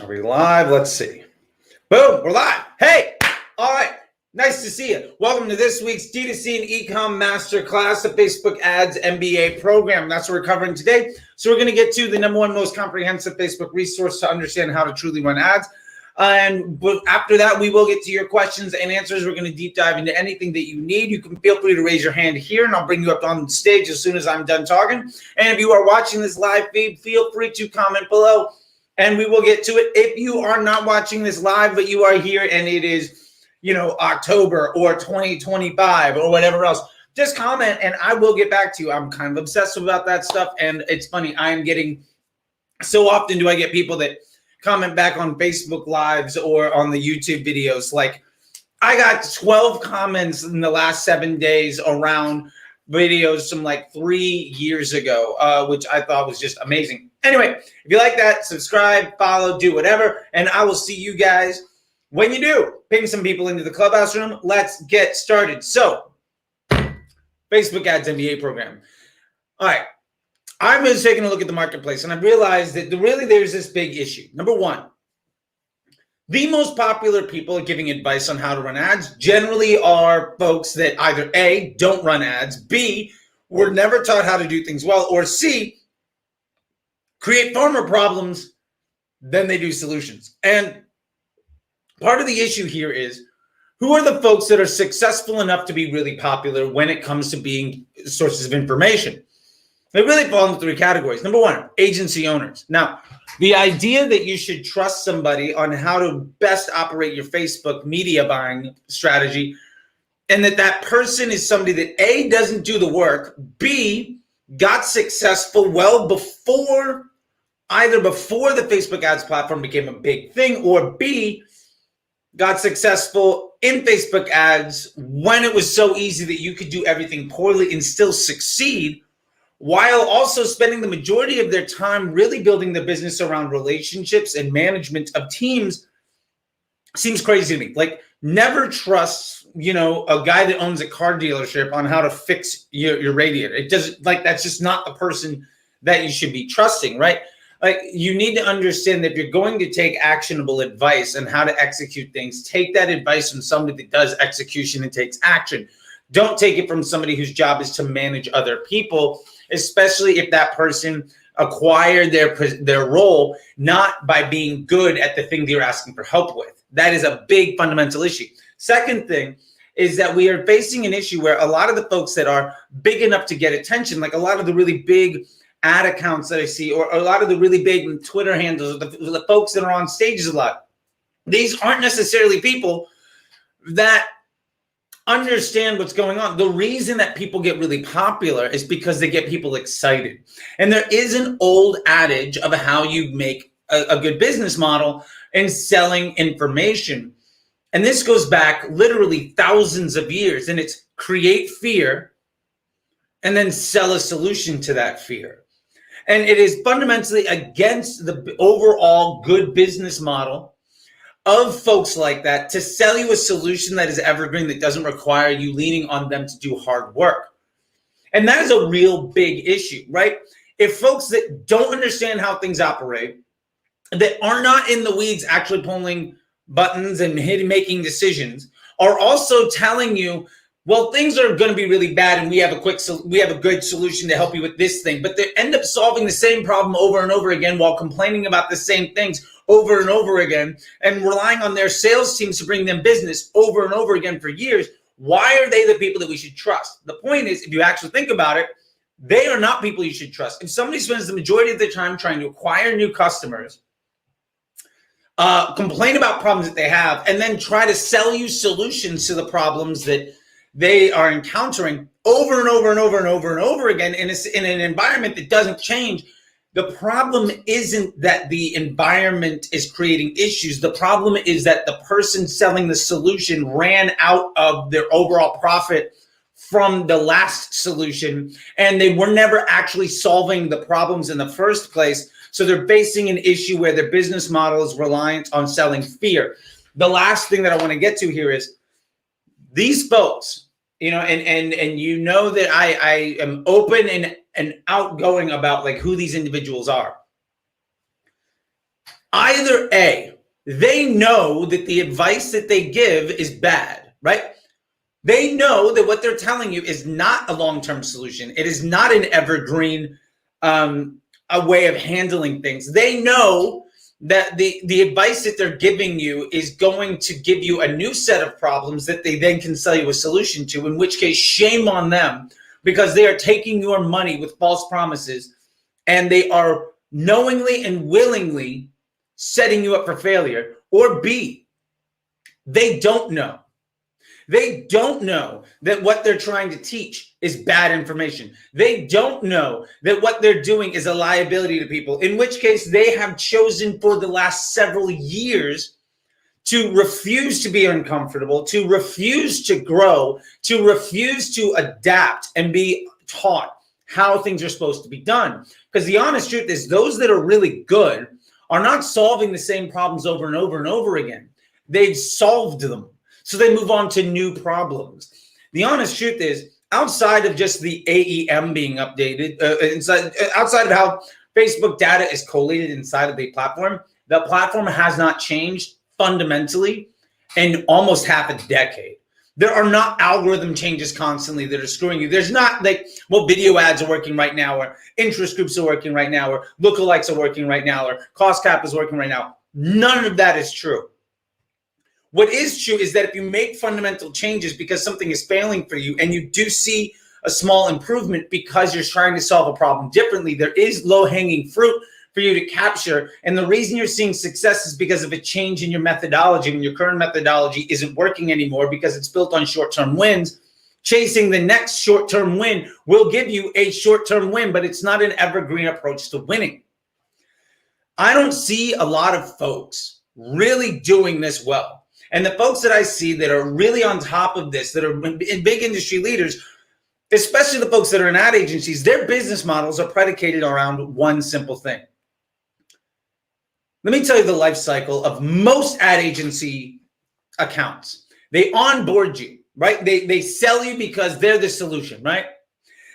Are we live? Let's see. Boom, we're live. Hey, all right. Nice to see you. Welcome to this week's DTC and eCom Masterclass, the Facebook Ads MBA Program. That's what we're covering today. So we're going to get to the number one most comprehensive Facebook resource to understand how to truly run ads. But after that, we will get to your questions and answers. We're going to deep dive into anything that you need. You can feel free to raise your hand here, and I'll bring you up on the stage as soon as I'm done talking. And if you are watching this live feed, feel free to comment below, and we will get to it. If you are not watching this live, but you are here and it is, October or 2025 or whatever else, just comment and I will get back to you. I'm kind of obsessed about that stuff. And it's funny, I am getting, so often do I get people that comment back on Facebook Lives or on the YouTube videos. Like, I got 12 comments in the last 7 days around videos from like 3 years ago, which I thought was just amazing. Anyway, if you like that, subscribe, follow, do whatever, and I will see you guys when you do. Ping some people into the clubhouse room. Let's get started. So, Facebook Ads MBA Program. All right. I've been taking a look at the marketplace, and I've realized that there's this big issue. Number one, the most popular people giving advice on how to run ads generally are folks that either A, don't run ads, B, were never taught how to do things well, or C, create far more problems than they do solutions. And part of the issue here is, who are the folks that are successful enough to be really popular when it comes to being sources of information? They really fall into three categories. Number one, agency owners. Now, the idea that you should trust somebody on how to best operate your Facebook media buying strategy, and that person is somebody that A, doesn't do the work, B, got successful well before the Facebook ads platform became a big thing, or B, got successful in Facebook ads when it was so easy that you could do everything poorly and still succeed, while also spending the majority of their time really building the business around relationships and management of teams. Seems crazy to me. Like, never trust, a guy that owns a car dealership on how to fix your radiator. It doesn't, that's just not the person that you should be trusting, right? Like, you need to understand that if you're going to take actionable advice on how to execute things, take that advice from somebody that does execution and takes action. Don't take it from somebody whose job is to manage other people, especially if that person acquired their role not by being good at the thing they're asking for help with. That is a big fundamental issue. Second thing is that we are facing an issue where a lot of the folks that are big enough to get attention, like a lot of the really big ad accounts that I see, or a lot of the really big Twitter handles, or the folks that are on stages a lot, these aren't necessarily people that understand what's going on. The reason that people get really popular is because they get people excited. And there is an old adage of how you make a good business model in selling information. And this goes back literally thousands of years. And it's create fear and then sell a solution to that fear. And it is fundamentally against the overall good business model of folks like that to sell you a solution that is evergreen, that doesn't require you leaning on them to do hard work. And that is a real big issue, right? If folks that don't understand how things operate, that are not in the weeds actually pulling buttons and making decisions, are also telling you, well, things are going to be really bad and we have a good solution to help you with this thing, but they end up solving the same problem over and over again while complaining about the same things over and over again and relying on their sales teams to bring them business over and over again for years. Why are they the people that we should trust? The point is, if you actually think about it, they are not people you should trust. If somebody spends the majority of their time trying to acquire new customers, complain about problems that they have, and then try to sell you solutions to the problems that they are encountering over and over and over and over and over again in an environment that doesn't change, the problem isn't that the environment is creating issues. The problem is that the person selling the solution ran out of their overall profit from the last solution, and they were never actually solving the problems in the first place. So they're facing an issue where their business model is reliant on selling fear. The last thing that I want to get to here is these folks, and that I am open and outgoing about like who these individuals are. Either A, they know that the advice that they give is bad, right? They know that what they're telling you is not a long-term solution. It is not an evergreen a way of handling things. They know that the advice that they're giving you is going to give you a new set of problems that they then can sell you a solution to, in which case, shame on them, because they are taking your money with false promises, and they are knowingly and willingly setting you up for failure. Or B, they don't know. They don't know that what they're trying to teach is bad information. They don't know that what they're doing is a liability to people, in which case they have chosen for the last several years to refuse to be uncomfortable, to refuse to grow, to refuse to adapt and be taught how things are supposed to be done. Because the honest truth is, those that are really good are not solving the same problems over and over and over again. They've solved them, so they move on to new problems. The honest truth is, outside of just the AEM being updated, outside of how Facebook data is collated inside of the platform has not changed fundamentally in almost half a decade. There are not algorithm changes constantly that are screwing you. There's not like, well, video ads are working right now, or interest groups are working right now, or lookalikes are working right now, or cost cap is working right now. None of that is true. What is true is that if you make fundamental changes because something is failing for you, and you do see a small improvement because you're trying to solve a problem differently, there is low-hanging fruit for you to capture. And the reason you're seeing success is because of a change in your methodology. When your current methodology isn't working anymore because it's built on short-term wins, chasing the next short-term win will give you a short-term win, but it's not an evergreen approach to winning. I don't see a lot of folks really doing this well. And the folks that I see that are really on top of this, that are big industry leaders, especially the folks that are in ad agencies, their business models are predicated around one simple thing. Let me tell you the life cycle of most ad agency accounts. They onboard you, right? They sell you because they're the solution, right?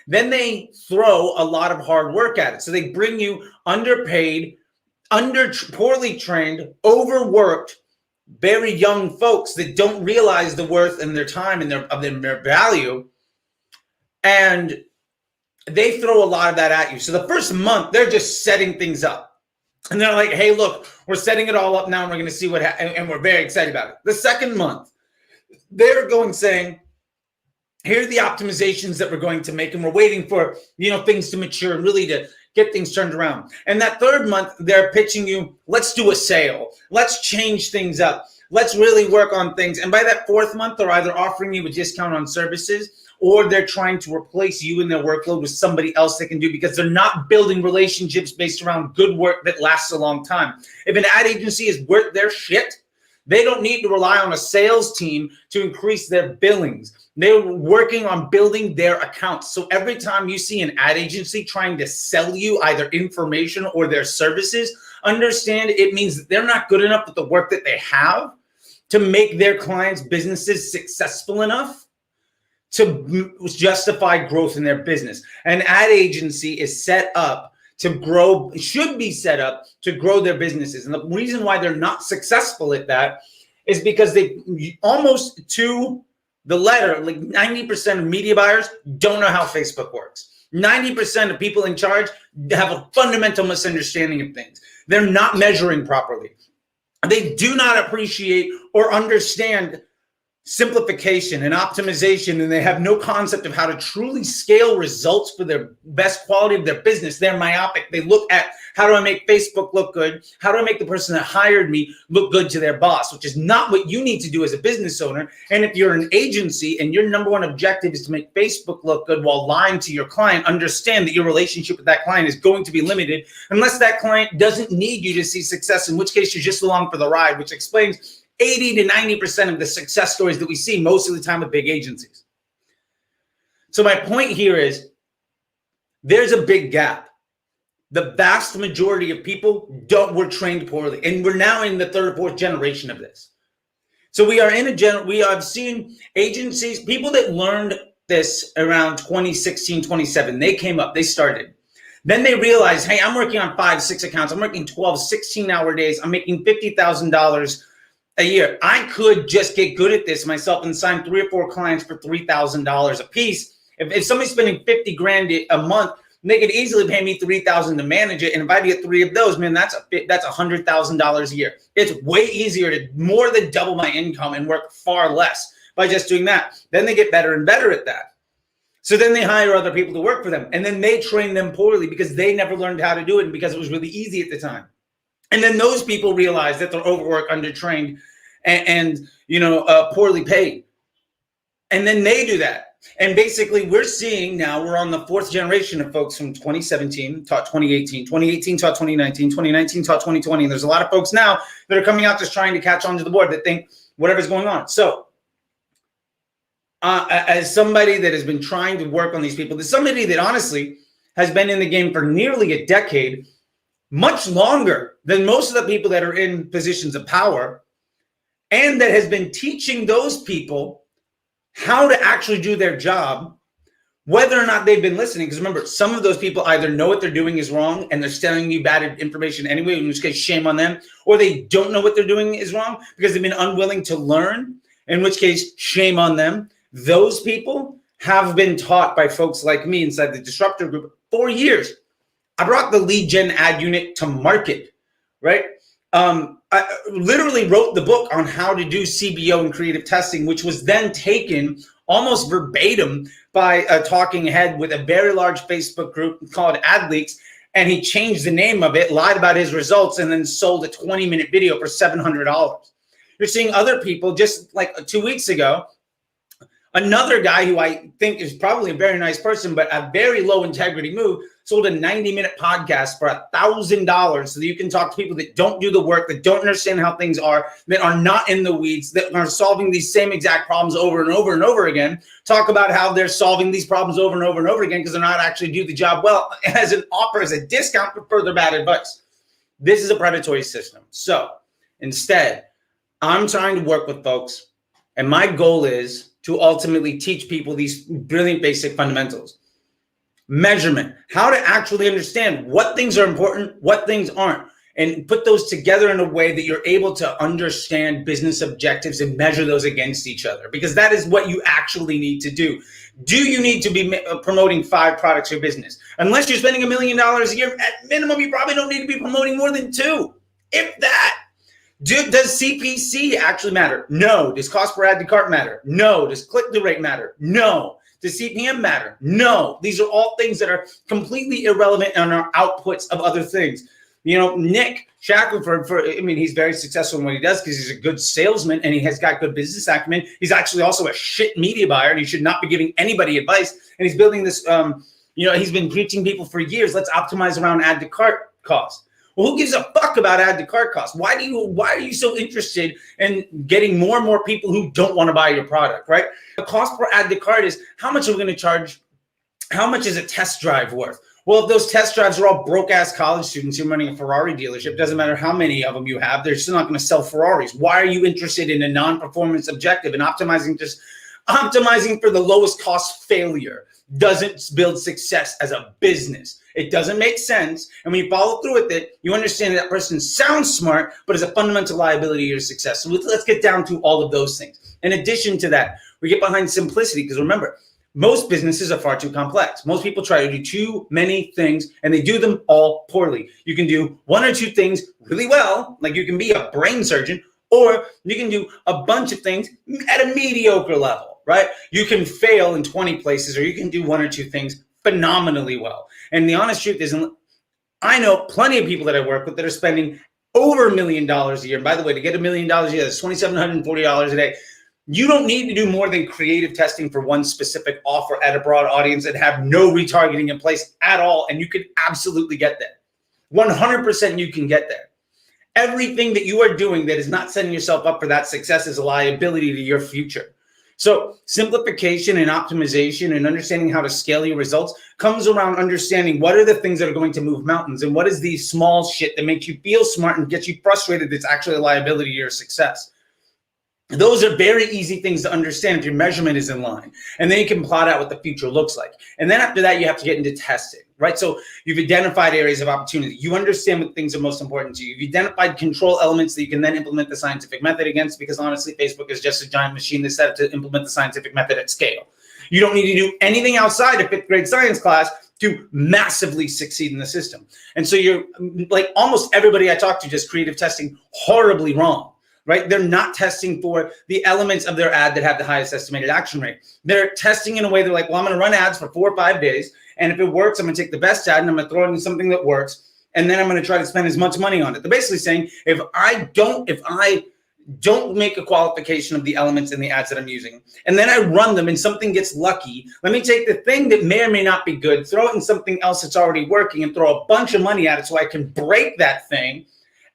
Then they throw a lot of hard work at it. So they bring you underpaid, poorly trained, overworked, very young folks that don't realize the worth and their time and their value. And they throw a lot of that at you. So the first month, they're just setting things up. And they're like, hey, look, we're setting it all up now, and we're going to see what happens. And we're very excited about it. The second month, they're saying, here are the optimizations that we're going to make. And we're waiting for, things to mature and really to get things turned around. And that third month, they're pitching you, let's do a sale. Let's change things up. Let's really work on things. And by that fourth month, they're either offering you a discount on services, or they're trying to replace you in their workload with somebody else they can do, because they're not building relationships based around good work that lasts a long time. If an ad agency is worth their shit, they don't need to rely on a sales team to increase their billings. They're working on building their accounts. So every time you see an ad agency trying to sell you either information or their services, understand it means that they're not good enough with the work that they have to make their clients' businesses successful enough to justify growth in their business. An ad agency is set up to grow, should be set up to grow their businesses. And the reason why they're not successful at that is because they almost to the letter, like 90% of media buyers don't know how Facebook works. 90% of people in charge have a fundamental misunderstanding of things. They're not measuring properly. They do not appreciate or understand simplification and optimization, and they have no concept of how to truly scale results for their best quality of their business. They're myopic. They look at, how do I make Facebook look good? How do I make the person that hired me look good to their boss? Which is not what you need to do as a business owner. And if you're an agency and your number one objective is to make Facebook look good while lying to your client, understand that your relationship with that client is going to be limited unless that client doesn't need you to see success, in which case you're just along for the ride, which explains 80 to 90% of the success stories that we see most of the time with big agencies. So my point here is, there's a big gap. The vast majority of people were trained poorly, and we're now in the third or fourth generation of this. So we have seen agencies, people that learned this around 2016, 2017, they came up, they started. Then they realize, hey, I'm working on 5, 6 accounts. I'm working 12, 16-hour days. I'm making $50,000 a year. I could just get good at this myself and sign 3 or 4 clients for $3,000 a piece. If somebody's spending 50 grand a month, they could easily pay me $3,000 to manage it. And if I get 3 of those, man, that's $100,000 a year. It's way easier to more than double my income and work far less by just doing that. Then they get better and better at that. So then they hire other people to work for them, and then they train them poorly because they never learned how to do it and because it was really easy at the time. And then those people realize that they're overworked, undertrained, and poorly paid. And then they do that. And basically we're seeing now, we're on the 4th generation of folks from 2017 taught 2018, 2018 taught 2019, 2019 taught 2020. And there's a lot of folks now that are coming out just trying to catch on to the board that think whatever's going on. So as somebody that has been trying to work on these people, there's somebody that honestly has been in the game for nearly a decade, much longer than most of the people that are in positions of power, and that has been teaching those people how to actually do their job, whether or not they've been listening. Because remember, some of those people either know what they're doing is wrong and they're selling you bad information anyway, in which case shame on them, or they don't know what they're doing is wrong because they've been unwilling to learn, in which case shame on them. Those people have been taught by folks like me inside the Disruptor Group for years. I brought the lead gen ad unit to market, right? I literally wrote the book on how to do CBO and creative testing, which was then taken almost verbatim by a talking head with a very large Facebook group called Ad Leaks. And he changed the name of it, lied about his results, and then sold a 20-minute video for $700. You're seeing other people, just like 2 weeks ago, another guy who I think is probably a very nice person, but a very low integrity move, sold a 90-minute podcast for $1,000 so that you can talk to people that don't do the work, that don't understand how things are, that are not in the weeds, that are solving these same exact problems over and over and over again. Talk about how they're solving these problems over and over and over again because they're not actually do the job well as an offer, as a discount for further bad advice. This is a predatory system. So instead, I'm trying to work with folks, and my goal is to ultimately teach people these brilliant basic fundamentals. Measurement, how to actually understand what things are important, what things aren't, and put those together in a way that you're able to understand business objectives and measure those against each other, because that is what you actually need to do. Do you need to be promoting 5 products for your business? Unless you're spending $1 million a year, at minimum, you probably don't need to be promoting more than 2, if that. Does CPC actually matter? No. Does cost per add to cart matter? No. Does click-through rate matter? No. Does CPM matter? No. These are all things that are completely irrelevant and are outputs of other things. Nick Shackelford, he's very successful in what he does because he's a good salesman and he has got good business acumen. He's actually also a shit media buyer and he should not be giving anybody advice. And he's building this, he's been preaching people for years. Let's optimize around add to cart cost. Well, who gives a fuck about add to cart costs? Why are you so interested in getting more and more people who don't want to buy your product, right? The cost per add to cart is how much are we going to charge? How much is a test drive worth? Well, if those test drives are all broke-ass college students who are running a Ferrari dealership, doesn't matter how many of them you have, they're still not going to sell Ferraris. Why are you interested in a non-performance objective and optimizing for the lowest cost failure? Doesn't build success as a business. It doesn't make sense. And when you follow through with it, you understand that person sounds smart, but is a fundamental liability to your success. So let's get down to all of those things. In addition to that, we get behind simplicity because remember, most businesses are far too complex. Most people try to do too many things and they do them all poorly. You can do 1 or 2 things really well, like you can be a brain surgeon, or you can do a bunch of things at a mediocre level, right? You can fail in 20 places, or you can do 1 or 2 things phenomenally well. And the honest truth is, I know plenty of people that I work with that are spending over $1 million a year. And by the way, to get $1 million a year, that's $2,740 a day. You don't need to do more than creative testing for one specific offer at a broad audience and have no retargeting in place at all. And you can absolutely get there. 100% you can get there. Everything that you are doing that is not setting yourself up for that success is a liability to your future. So simplification and optimization and understanding how to scale your results comes around understanding what are the things that are going to move mountains and what is the small shit that makes you feel smart and gets you frustrated that's actually a liability to your success. Those are very easy things to understand if your measurement is in line. And then you can plot out what the future looks like. And then after that, you have to get into testing. right? So you've identified areas of opportunity. You understand what things are most important to you. You've identified control elements that you can then implement the scientific method against, because honestly, Facebook is just a giant machine that's set up to implement the scientific method at scale. You don't need to do anything outside of 5th grade science class to massively succeed in the system. And so you're like almost everybody I talk to just creative testing horribly wrong, right? They're not testing for the elements of their ad that have the highest estimated action rate. They're testing in a way they're like, well, I'm going to run ads for 4 or 5 days. And if it works, I'm going to take the best ad and I'm going to throw it in something that works. And then I'm going to try to spend as much money on it. They're basically saying, if I don't make a qualification of the elements in the ads that I'm using, and then I run them and something gets lucky, let me take the thing that may or may not be good, throw it in something else that's already working and throw a bunch of money at it so I can break that thing,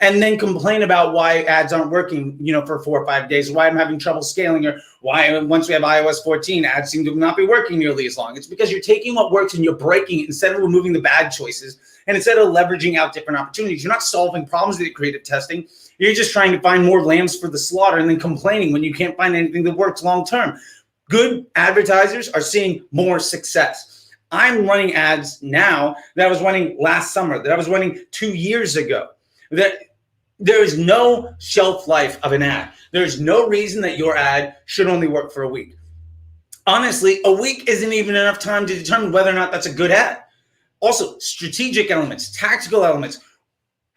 and then complain about why ads aren't working, for 4 or 5 days, why I'm having trouble scaling, or why once we have iOS 14, ads seem to not be working nearly as long. It's because you're taking what works and you're breaking it instead of removing the bad choices, and instead of leveraging out different opportunities. You're not solving problems with creative testing. You're just trying to find more lambs for the slaughter and then complaining when you can't find anything that works long term. Good advertisers are seeing more success. I'm running ads now that I was running last summer, that I was running 2 years ago. That there is no shelf life of an ad. There's no reason that your ad should only work for a week. Honestly, a week isn't even enough time to determine whether or not that's a good ad. Also, strategic elements, tactical elements.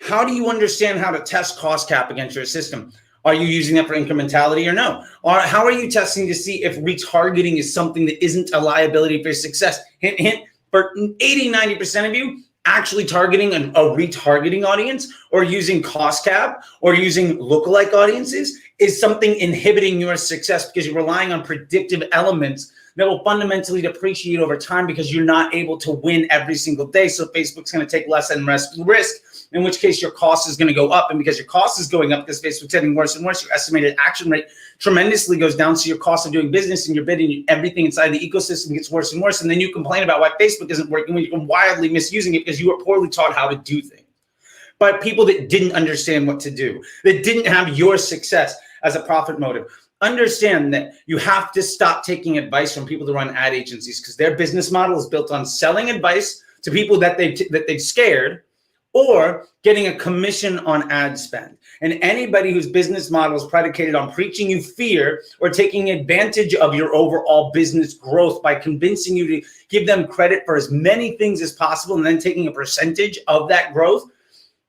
How do you understand how to test cost cap against your system? Are you using that for incrementality or no? Or how are you testing to see if retargeting is something that isn't a liability for success? Hint, hint, for 80-90% of you, actually targeting a retargeting audience or using cost cap or using lookalike audiences is something inhibiting your success, because you're relying on predictive elements that will fundamentally depreciate over time because you're not able to win every single day. So Facebook's going to take less and less risk, in which case your cost is going to go up. And because your cost is going up because Facebook's getting worse and worse, your estimated action rate tremendously goes down. So your cost of doing business and your bidding, everything inside the ecosystem gets worse and worse. And then you complain about why Facebook isn't working when you're wildly misusing it because you were poorly taught how to do things by people that didn't understand what to do, that didn't have your success as a profit motive. Understand that you have to stop taking advice from people that run ad agencies, because their business model is built on selling advice to people that they've scared, or getting a commission on ad spend. And anybody whose business model is predicated on preaching you fear or taking advantage of your overall business growth by convincing you to give them credit for as many things as possible and then taking a percentage of that growth,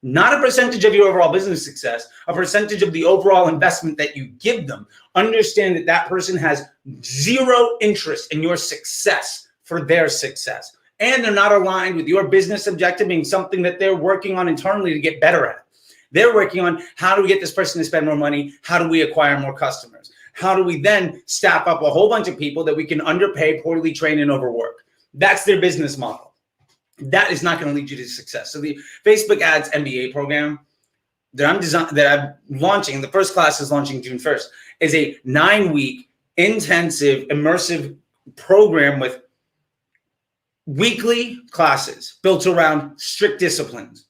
not a percentage of your overall business success, a percentage of the overall investment that you give them. Understand that that person has zero interest in your success for their success. And they're not aligned with your business objective being something that they're working on internally to get better at. They're working on, how do we get this person to spend more money? How do we acquire more customers? How do we then staff up a whole bunch of people that we can underpay, poorly train, and overwork? That's their business model. That is not going to lead you to success. So the Facebook Ads MBA program that I'm launching, the first class is launching June 1st, is a 9-week intensive immersive program with weekly classes built around strict disciplines,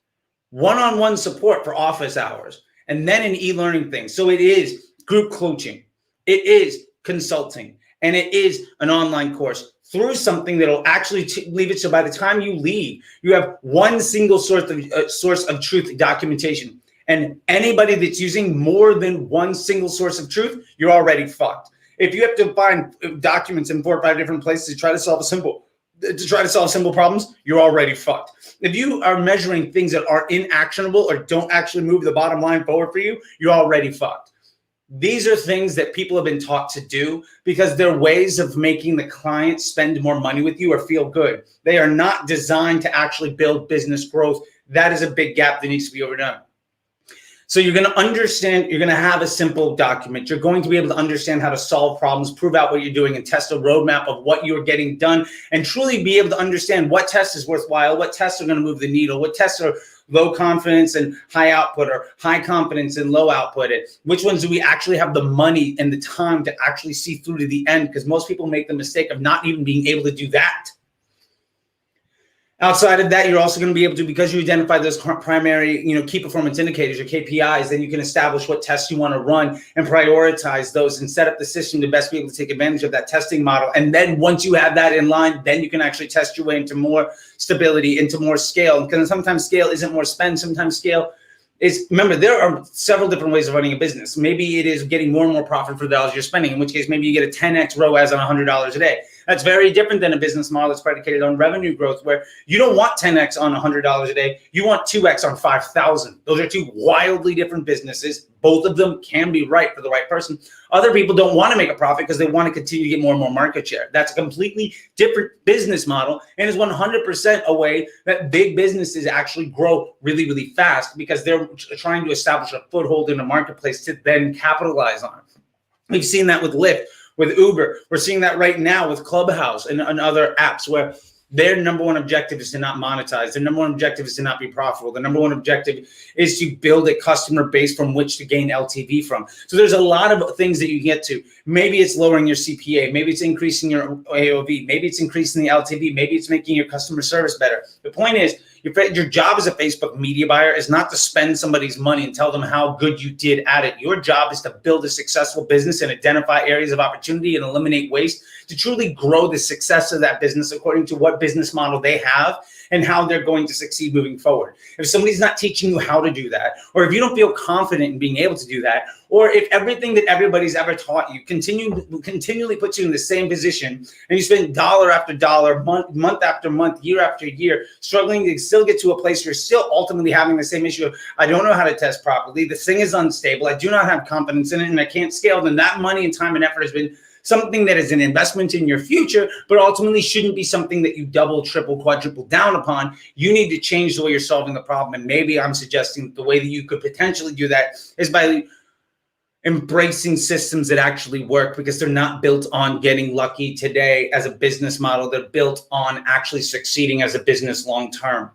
one-on-one support for office hours, and then an e-learning thing. So it is group coaching, it is consulting, and it is an online course through something that'll actually leave it. So by the time you leave, you have one single source of truth documentation. And anybody that's using more than one single source of truth, you're already fucked. If you have to find documents in 4 or 5 different places to try to solve simple problems, you're already fucked. If you are measuring things that are inactionable or don't actually move the bottom line forward for you, you're already fucked. These are things that people have been taught to do because they're ways of making the client spend more money with you or feel good. They are not designed to actually build business growth. That is a big gap that needs to be overdone. So you're going to understand, you're going to have a simple document. You're going to be able to understand how to solve problems, prove out what you're doing, and test a roadmap of what you're getting done, and truly be able to understand what test is worthwhile, what tests are going to move the needle, what tests are low confidence and high output, or high confidence and low output. Which ones do we actually have the money and the time to actually see through to the end? Because most people make the mistake of not even being able to do that. Outside of that, you're also going to be able to, because you identify those primary, key performance indicators or KPIs, then you can establish what tests you want to run and prioritize those and set up the system to best be able to take advantage of that testing model. And then once you have that in line, then you can actually test your way into more stability, into more scale. Because sometimes scale isn't more spend. Sometimes scale is, remember, there are several different ways of running a business. Maybe it is getting more and more profit for the dollars you're spending, in which case maybe you get a 10x ROAS on $100 a day. That's very different than a business model that's predicated on revenue growth, where you don't want 10x on $100 a day. You want 2x on 5,000. Those are two wildly different businesses. Both of them can be right for the right person. Other people don't want to make a profit because they want to continue to get more and more market share. That's a completely different business model, and is 100% a way that big businesses actually grow really, really fast because they're trying to establish a foothold in the marketplace to then capitalize on it. We've seen that with Lyft, with Uber. We're seeing that right now with Clubhouse and other apps where their number one objective is to not monetize. Their number one objective is to not be profitable. The number one objective is to build a customer base from which to gain LTV from. So there's a lot of things that you get to. Maybe it's lowering your CPA. Maybe it's increasing your AOV. Maybe it's increasing the LTV. Maybe it's making your customer service better. The point is, your job as a Facebook media buyer is not to spend somebody's money and tell them how good you did at it. Your job is to build a successful business and identify areas of opportunity and eliminate waste to truly grow the success of that business according to what business model they have and how they're going to succeed moving forward. If somebody's not teaching you how to do that, or if you don't feel confident in being able to do that, or if everything that everybody's ever taught you continually puts you in the same position and you spend dollar after dollar, month after month, year after year, struggling to still get to a place where you're still ultimately having the same issue of, I don't know how to test properly, this thing is unstable, I do not have confidence in it, and I can't scale, then that money and time and effort has been something that is an investment in your future, but ultimately shouldn't be something that you double, triple, quadruple down upon. You need to change the way you're solving the problem. And maybe I'm suggesting the way that you could potentially do that is by embracing systems that actually work, because they're not built on getting lucky today as a business model. They're built on actually succeeding as a business long term.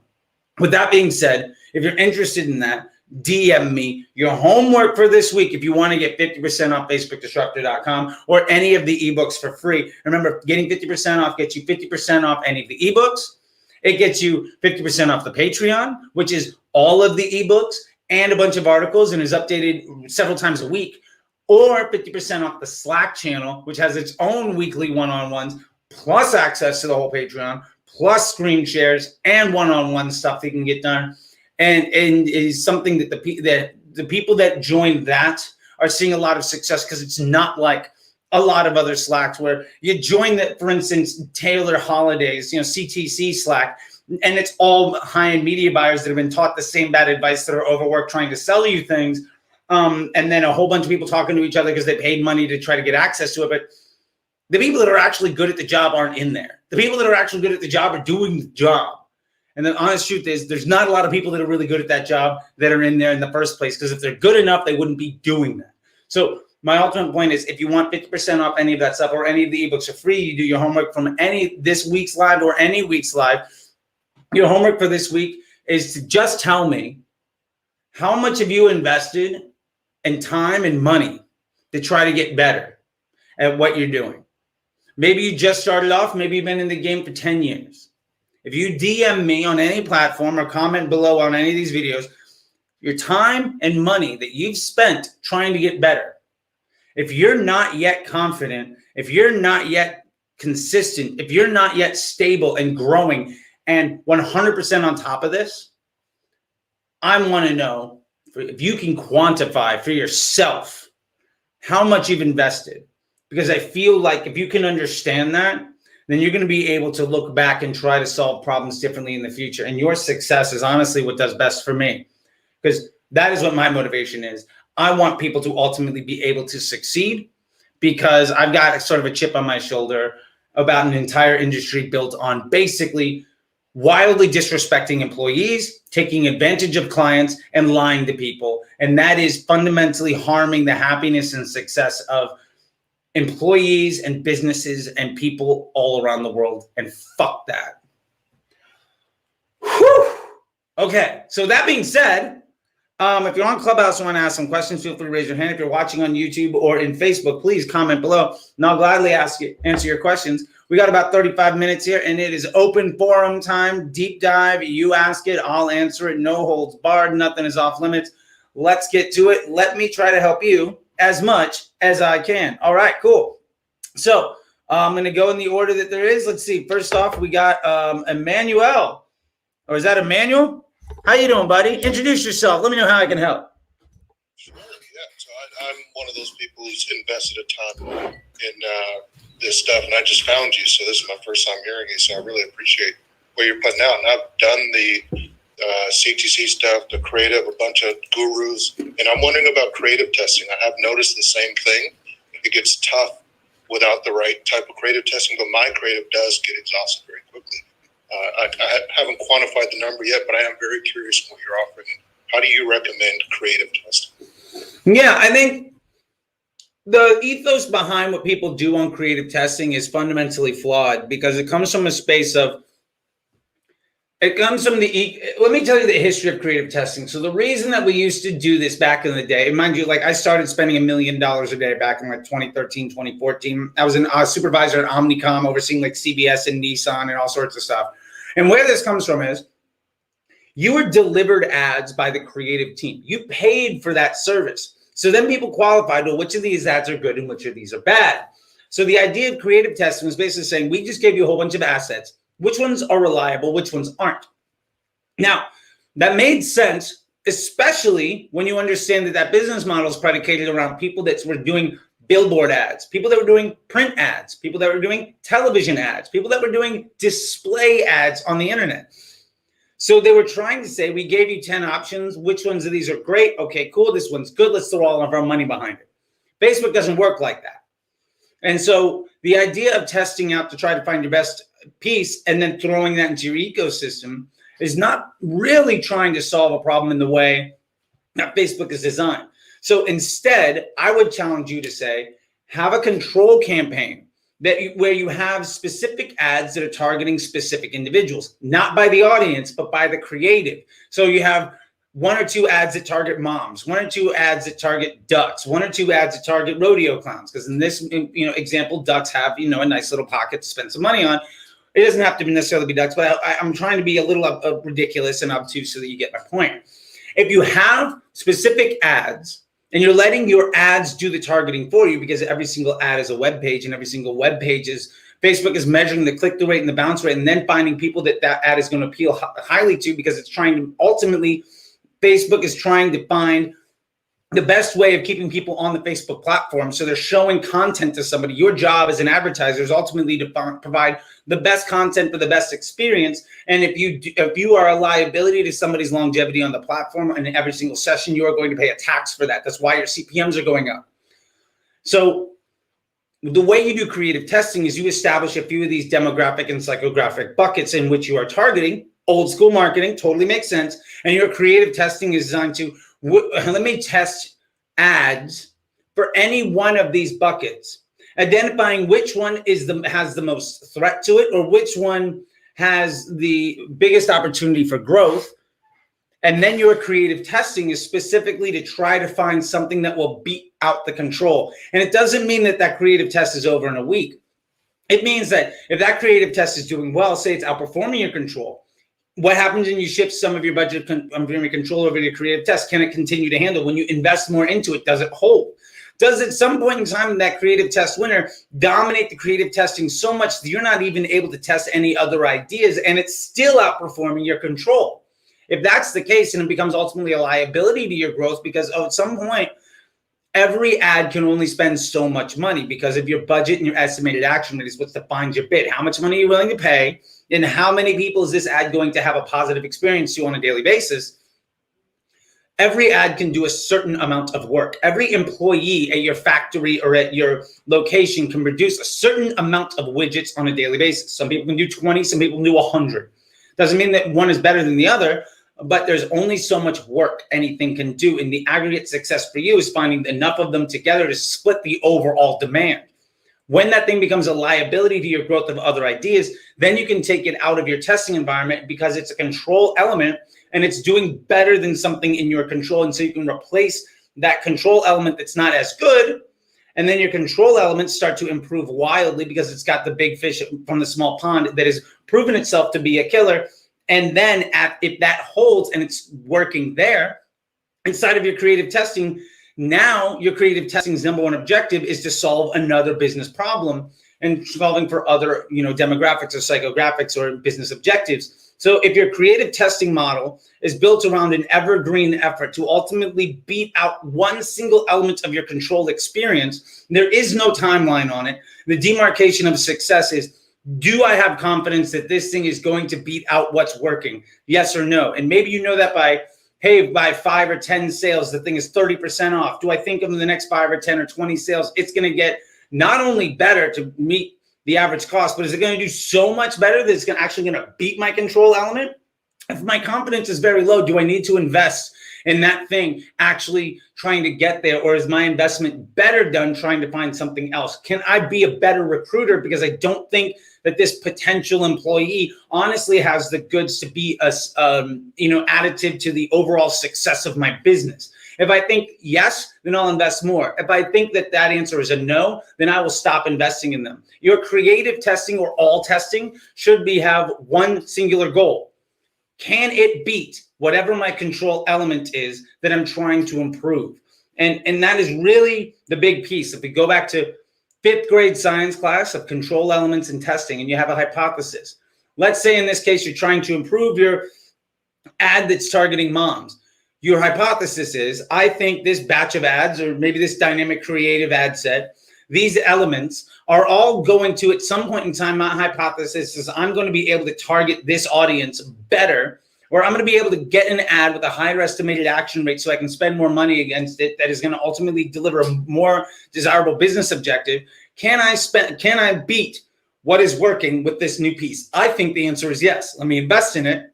With that being said, if you're interested in that, DM me your homework for this week if you want to get 50% off FacebookDisruptor.com or any of the ebooks for free. Remember, getting 50% off gets you 50% off any of the ebooks. It gets you 50% off the Patreon, which is all of the ebooks and a bunch of articles and is updated several times a week, or 50% off the Slack channel, which has its own weekly one-on-ones, plus access to the whole Patreon, plus screen shares and one-on-one stuff that you can get done. And it is something that the people that join that are seeing a lot of success, because it's not like a lot of other Slacks where you join that, for instance, Taylor Holidays, CTC Slack, and it's all high-end media buyers that have been taught the same bad advice, that are overworked trying to sell you things, and then a whole bunch of people talking to each other because they paid money to try to get access to it. But the people that are actually good at the job aren't in there. The people that are actually good at the job are doing the job. And the honest truth is, there's not a lot of people that are really good at that job that are in there in the first place, because if they're good enough, they wouldn't be doing that. So my ultimate point is, if you want 50% off any of that stuff or any of the ebooks are free, you do your homework from this week's live or any week's live. Your homework for this week is to just tell me, how much have you invested in time and money to try to get better at what you're doing? Maybe you just started off, maybe you've been in the game for 10 years. If you DM me on any platform or comment below on any of these videos, your time and money that you've spent trying to get better, if you're not yet confident, if you're not yet consistent, if you're not yet stable and growing and 100% on top of this, I want to know if you can quantify for yourself how much you've invested. Because I feel like if you can understand that, then you're going to be able to look back and try to solve problems differently in the future. And your success is honestly what does best for me, because that is what my motivation is. I want people to ultimately be able to succeed, because I've got sort of a chip on my shoulder about an entire industry built on basically wildly disrespecting employees, taking advantage of clients, and lying to people. And that is fundamentally harming the happiness and success of employees and businesses and people all around the world. And fuck that. Whew. Okay, so that being said, if you're on Clubhouse and want to ask some questions, feel free to raise your hand. If you're watching on YouTube or in Facebook, please comment below, and I'll gladly answer your questions. We got about 35 minutes here, and it is open forum time, deep dive. You ask it, I'll answer it. No holds barred. Nothing is off limits. Let's get to it. Let me try to help you as much as I can. All right, cool. So I'm going to go in the order that there is. Let's see. First off, we got Emmanuel. Or is that Emmanuel? How you doing, buddy? Introduce yourself. Let me know how I can help. Sure, yeah. So I'm one of those people who's invested a ton in this stuff, and I just found you. So this is my first time hearing you. So I really appreciate what you're putting out. And I've done the CTC stuff, the creative, a bunch of gurus, and I'm wondering about creative testing. I have noticed the same thing. It gets tough without the right type of creative testing, but my creative does get exhausted very quickly. I haven't quantified the number yet, but I am very curious what you're offering. How do you recommend creative testing? Yeah, I think the ethos behind what people do on creative testing is fundamentally flawed because it comes from a space of, let me tell you the history of creative testing. So the reason that we used to do this back in the day, and mind you, like I started spending $1 million a day back in like 2013, 2014. I was a supervisor at Omnicom overseeing like CBS and Nissan and all sorts of stuff. And where this comes from is you were delivered ads by the creative team. You paid for that service. So then people qualified, well, which of these ads are good and which of these are bad. So the idea of creative testing was basically saying, we just gave you a whole bunch of assets. Which ones are reliable? Which ones aren't? Now, that made sense, especially when you understand that that business model is predicated around people that were doing billboard ads, people that were doing print ads, people that were doing television ads, people that were doing display ads on the internet. So they were trying to say, we gave you 10 options. Which ones of these are great? Okay, cool. This one's good. Let's throw all of our money behind it. Facebook doesn't work like that. And so the idea of testing out to try to find your best piece and then throwing that into your ecosystem is not really trying to solve a problem in the way that Facebook is designed. So instead, I would challenge you to say, have a control campaign where you have specific ads that are targeting specific individuals, not by the audience, but by the creative. So you have 1 or 2 ads that target moms, 1 or 2 ads that target ducks, 1 or 2 ads that target rodeo clowns. Because in this example, ducks have a nice little pocket to spend some money on. It doesn't have to necessarily be ducks, but I'm trying to be a little ridiculous and obtuse so that you get my point. If you have specific ads and you're letting your ads do the targeting for you, because every single ad is a web page, and every single web page is Facebook is measuring the click-through rate and the bounce rate, and then finding people that ad is going to appeal highly to, because it's trying to ultimately, Facebook is trying to find the best way of keeping people on the Facebook platform. So they're showing content to somebody. Your job as an advertiser is ultimately to provide the best content for the best experience. And if you are a liability to somebody's longevity on the platform, and in every single session, you are going to pay a tax for that. That's why your CPMs are going up. So the way you do creative testing is you establish a few of these demographic and psychographic buckets in which you are targeting. Old school marketing totally makes sense. And your creative testing is designed to, let me test ads for any one of these buckets, identifying which one has the most threat to it, or which one has the biggest opportunity for growth. And then your creative testing is specifically to try to find something that will beat out the control. And it doesn't mean that creative test is over in a week. It means that if that creative test is doing well, say it's outperforming your control, what happens when you shift some of your budget control over to your creative test? Can it continue to handle? When you invest more into it, does it hold? Does at some point in time that creative test winner dominate the creative testing so much that you're not even able to test any other ideas and it's still outperforming your control? If that's the case, and it becomes ultimately a liability to your growth, because at some point, every ad can only spend so much money because of your budget and your estimated action rate is what defines your bid. How much money are you willing to pay? And how many people is this ad going to have a positive experience to on a daily basis? Every ad can do a certain amount of work. Every employee at your factory or at your location can produce a certain amount of widgets on a daily basis. Some people can do 20, some people can do 100. Doesn't mean that one is better than the other, but there's only so much work anything can do. And the aggregate success for you is finding enough of them together to split the overall demand. When that thing becomes a liability to your growth of other ideas, then you can take it out of your testing environment because it's a control element and it's doing better than something in your control. And so you can replace that control element that's not as good And then your control elements start to improve wildly because it's got the big fish from the small pond that has proven itself to be a killer. And then if that holds and it's working there, inside of your creative testing, now your creative testing's number one objective is to solve another business problem and solving for other, demographics or psychographics or business objectives. So if your creative testing model is built around an evergreen effort to ultimately beat out one single element of your control experience, there is no timeline on it. The demarcation of success is, do I have confidence that this thing is going to beat out what's working? Yes or no? And maybe you know that by 5 or 10 sales, the thing is 30% off. Do I think in the next 5 or 10 or 20 sales, it's going to get not only better to meet the average cost, but is it going to do so much better that it's actually going to beat my control element? If my confidence is very low, do I need to invest in that thing actually trying to get there? Or is my investment better done trying to find something else? Can I be a better recruiter because I don't think that this potential employee honestly has the goods to be additive to the overall success of my business? If I think yes, then I'll invest more. If I think that answer is a no, then I will stop investing in them. Your creative testing or all testing should have one singular goal. Can it beat whatever my control element is that I'm trying to improve? And that is really the big piece. If we go back to 5th grade science class of control elements and testing, and you have a hypothesis. Let's say in this case, you're trying to improve your ad that's targeting moms. Your hypothesis is, I think this batch of ads, or maybe this dynamic creative ad set, these elements are all going to, at some point in time, my hypothesis is I'm going to be able to target this audience better, or I'm going to be able to get an ad with a higher estimated action rate so I can spend more money against it that is going to ultimately deliver a more desirable business objective. Can I beat what is working with this new piece? I think the answer is yes. Let me invest in it.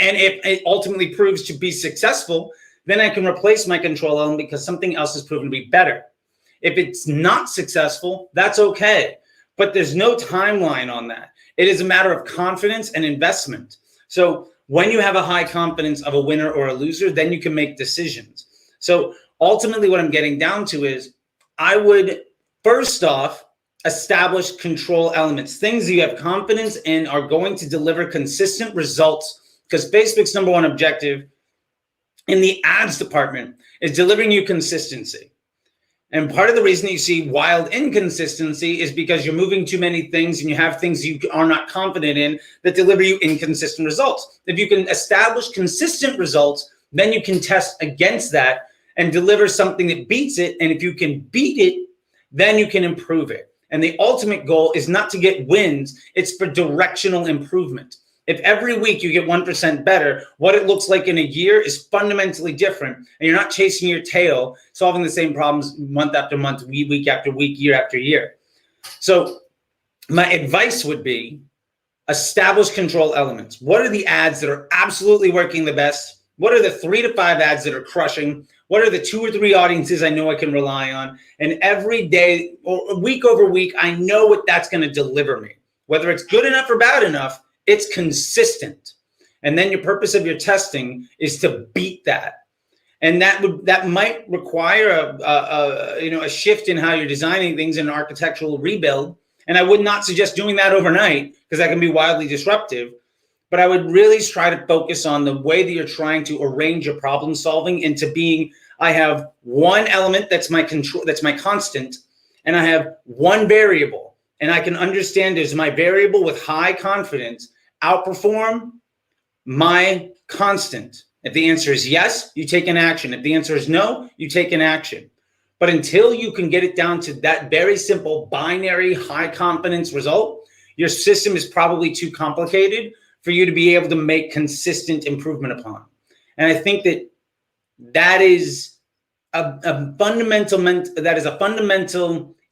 And if it ultimately proves to be successful, then I can replace my control element because something else has proven to be better. If it's not successful, that's okay. But there's no timeline on that. It is a matter of confidence and investment. So when you have a high confidence of a winner or a loser, then you can make decisions. So ultimately what I'm getting down to is I would first off establish control elements, things you have confidence in are going to deliver consistent results. Because Facebook's number one objective in the ads department is delivering you consistency. And part of the reason you see wild inconsistency is because you're moving too many things and you have things you are not confident in that deliver you inconsistent results. If you can establish consistent results, then you can test against that and deliver something that beats it. And if you can beat it, then you can improve it. And the ultimate goal is not to get wins, it's for directional improvement. If every week you get 1% better, what it looks like in a year is fundamentally different. And you're not chasing your tail, solving the same problems month after month, week after week, year after year. So my advice would be establish control elements. What are the ads that are absolutely working the best? What are the 3 to 5 ads that are crushing? What are the 2 or 3 audiences I know I can rely on? And every day or week over week, I know what that's going to deliver me. Whether it's good enough or bad enough, it's consistent. And then your purpose of your testing is to beat that. And that might require a shift in how you're designing things in an architectural rebuild. And I would not suggest doing that overnight because that can be wildly disruptive. But I would really try to focus on the way that you're trying to arrange your problem solving into being, I have one element that's my control, that's my constant, and I have one variable. And I can understand, does my variable with high confidence outperform my constant? If the answer is yes, you take an action. If the answer is no, you take an action. But until you can get it down to that very simple binary high confidence result, your system is probably too complicated for you to be able to make consistent improvement upon. And I think that is a fundamental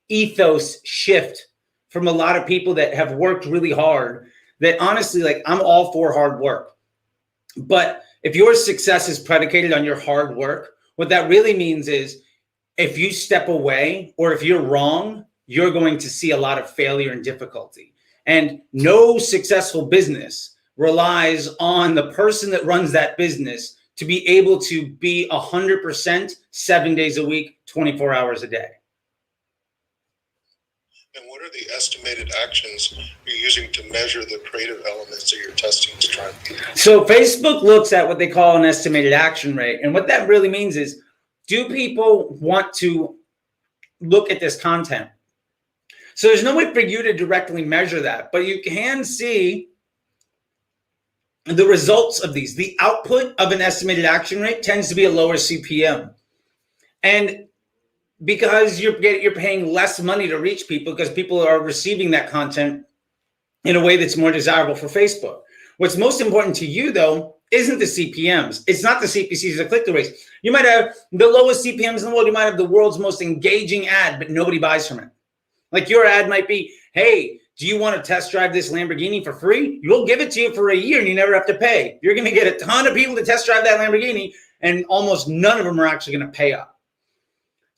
ethos shift from a lot of people that have worked really hard, that honestly, like, I'm all for hard work. But if your success is predicated on your hard work, what that really means is if you step away or if you're wrong, you're going to see a lot of failure and difficulty. And no successful business relies on the person that runs that business to be able to be 100% 7 days a week, 24 hours a day. And what are the estimated actions you're using to measure the creative elements that you're testing to try and beat? So Facebook looks at what they call an estimated action rate. And what that really means is, do people want to look at this content? So there's no way for you to directly measure that, but you can see the results of these. The output of an estimated action rate tends to be a lower CPM. And because you're paying less money to reach people, because people are receiving that content in a way that's more desirable for Facebook. What's most important to you, though, isn't the CPMs. It's not the CPCs or click-through rates. You might have the lowest CPMs in the world. You might have the world's most engaging ad, but nobody buys from it. Like your ad might be, hey, do you want to test drive this Lamborghini for free? We'll give it to you for a year and you never have to pay. You're going to get a ton of people to test drive that Lamborghini, and almost none of them are actually going to pay up.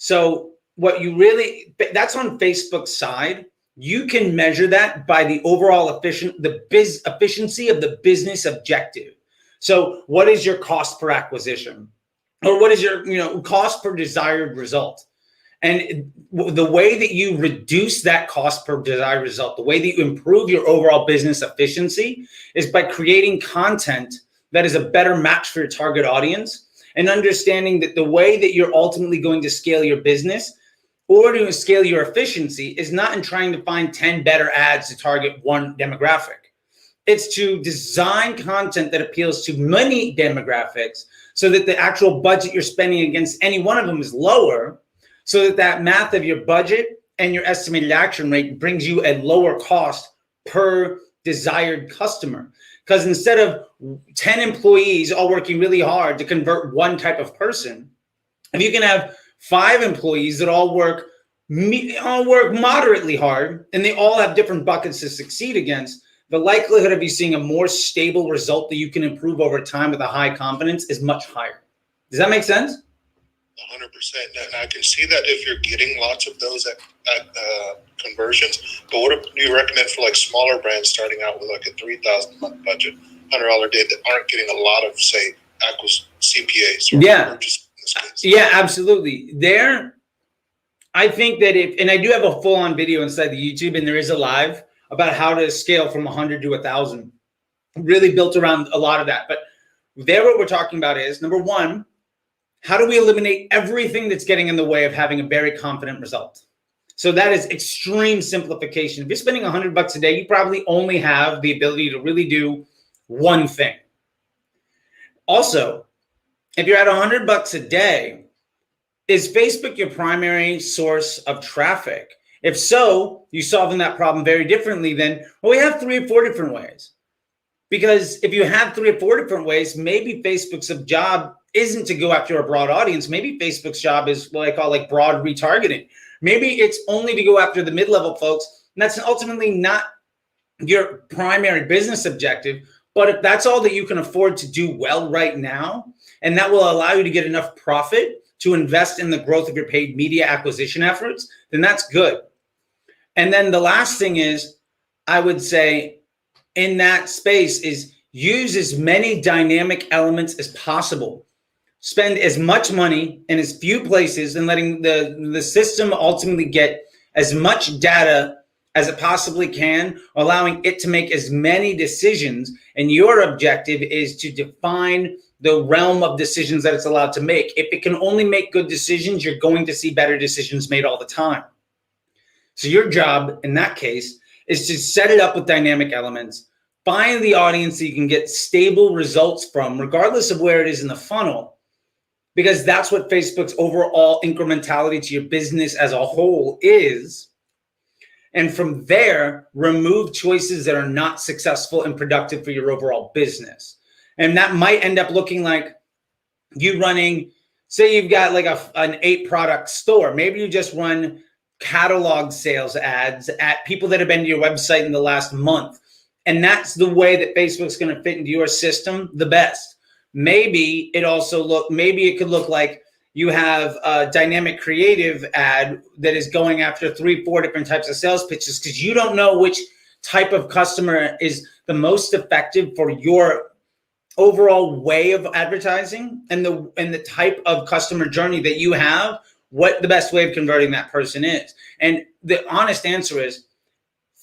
So what you really, that's on Facebook's side. You can measure that by the overall efficiency of the business objective. So what is your cost per acquisition? Or what is your cost per desired result? And the way that you reduce that cost per desired result, the way that you improve your overall business efficiency is by creating content that is a better match for your target audience, and understanding that the way that you're ultimately going to scale your business or to scale your efficiency is not in trying to find 10 better ads to target one demographic. It's to design content that appeals to many demographics so that the actual budget you're spending against any one of them is lower, so that that math of your budget and your estimated action rate brings you a lower cost per desired customer. Because instead of 10 employees all working really hard to convert one type of person, if you can have 5 employees that all work moderately hard and they all have different buckets to succeed against, the likelihood of you seeing a more stable result that you can improve over time with a high confidence is much higher. Does that make sense? 100%. And I can see that if you're getting lots of those at conversions, but what do you recommend for like smaller brands starting out with like a $3,000 a month budget, $100 a day, that aren't getting a lot of, say, CPAs or purchase in this case? Yeah, absolutely. I think that and I do have a full-on video inside the YouTube, and there is a live about how to scale from 100 to 1,000, really built around a lot of that. But what we're talking about is, number one, how do we eliminate everything that's getting in the way of having a very confident result? So that is extreme simplification. If you're spending $100 a day, you probably only have the ability to really do one thing. Also, if you're at $100 a day, is Facebook your primary source of traffic? If so, you're solving that problem very differently than, well, we have 3 or 4 different ways. Because if you have 3 or 4 different ways, maybe Facebook's job isn't to go after a broad audience. Maybe Facebook's job is what I call like broad retargeting. Maybe it's only to go after the mid-level folks. And that's ultimately not your primary business objective. But if that's all that you can afford to do well right now, and that will allow you to get enough profit to invest in the growth of your paid media acquisition efforts, then that's good. And then the last thing is, I would say in that space is use as many dynamic elements as possible. Spend as much money in as few places and letting the system ultimately get as much data as it possibly can, allowing it to make as many decisions. And your objective is to define the realm of decisions that it's allowed to make. If it can only make good decisions, you're going to see better decisions made all the time. So your job in that case is to set it up with dynamic elements, find the audience that you can get stable results from, regardless of where it is in the funnel, because that's what Facebook's overall incrementality to your business as a whole is. And from there, remove choices that are not successful and productive for your overall business. And that might end up looking like you running, say you've got like an 8-product store. Maybe you just run catalog sales ads at people that have been to your website in the last month. And that's the way that Facebook's going to fit into your system the best. Maybe it could look like you have a dynamic creative ad that is going after 3-4 different types of sales pitches, because you don't know which type of customer is the most effective for your overall way of advertising and the type of customer journey that you have what the best way of converting that person is. And the honest answer is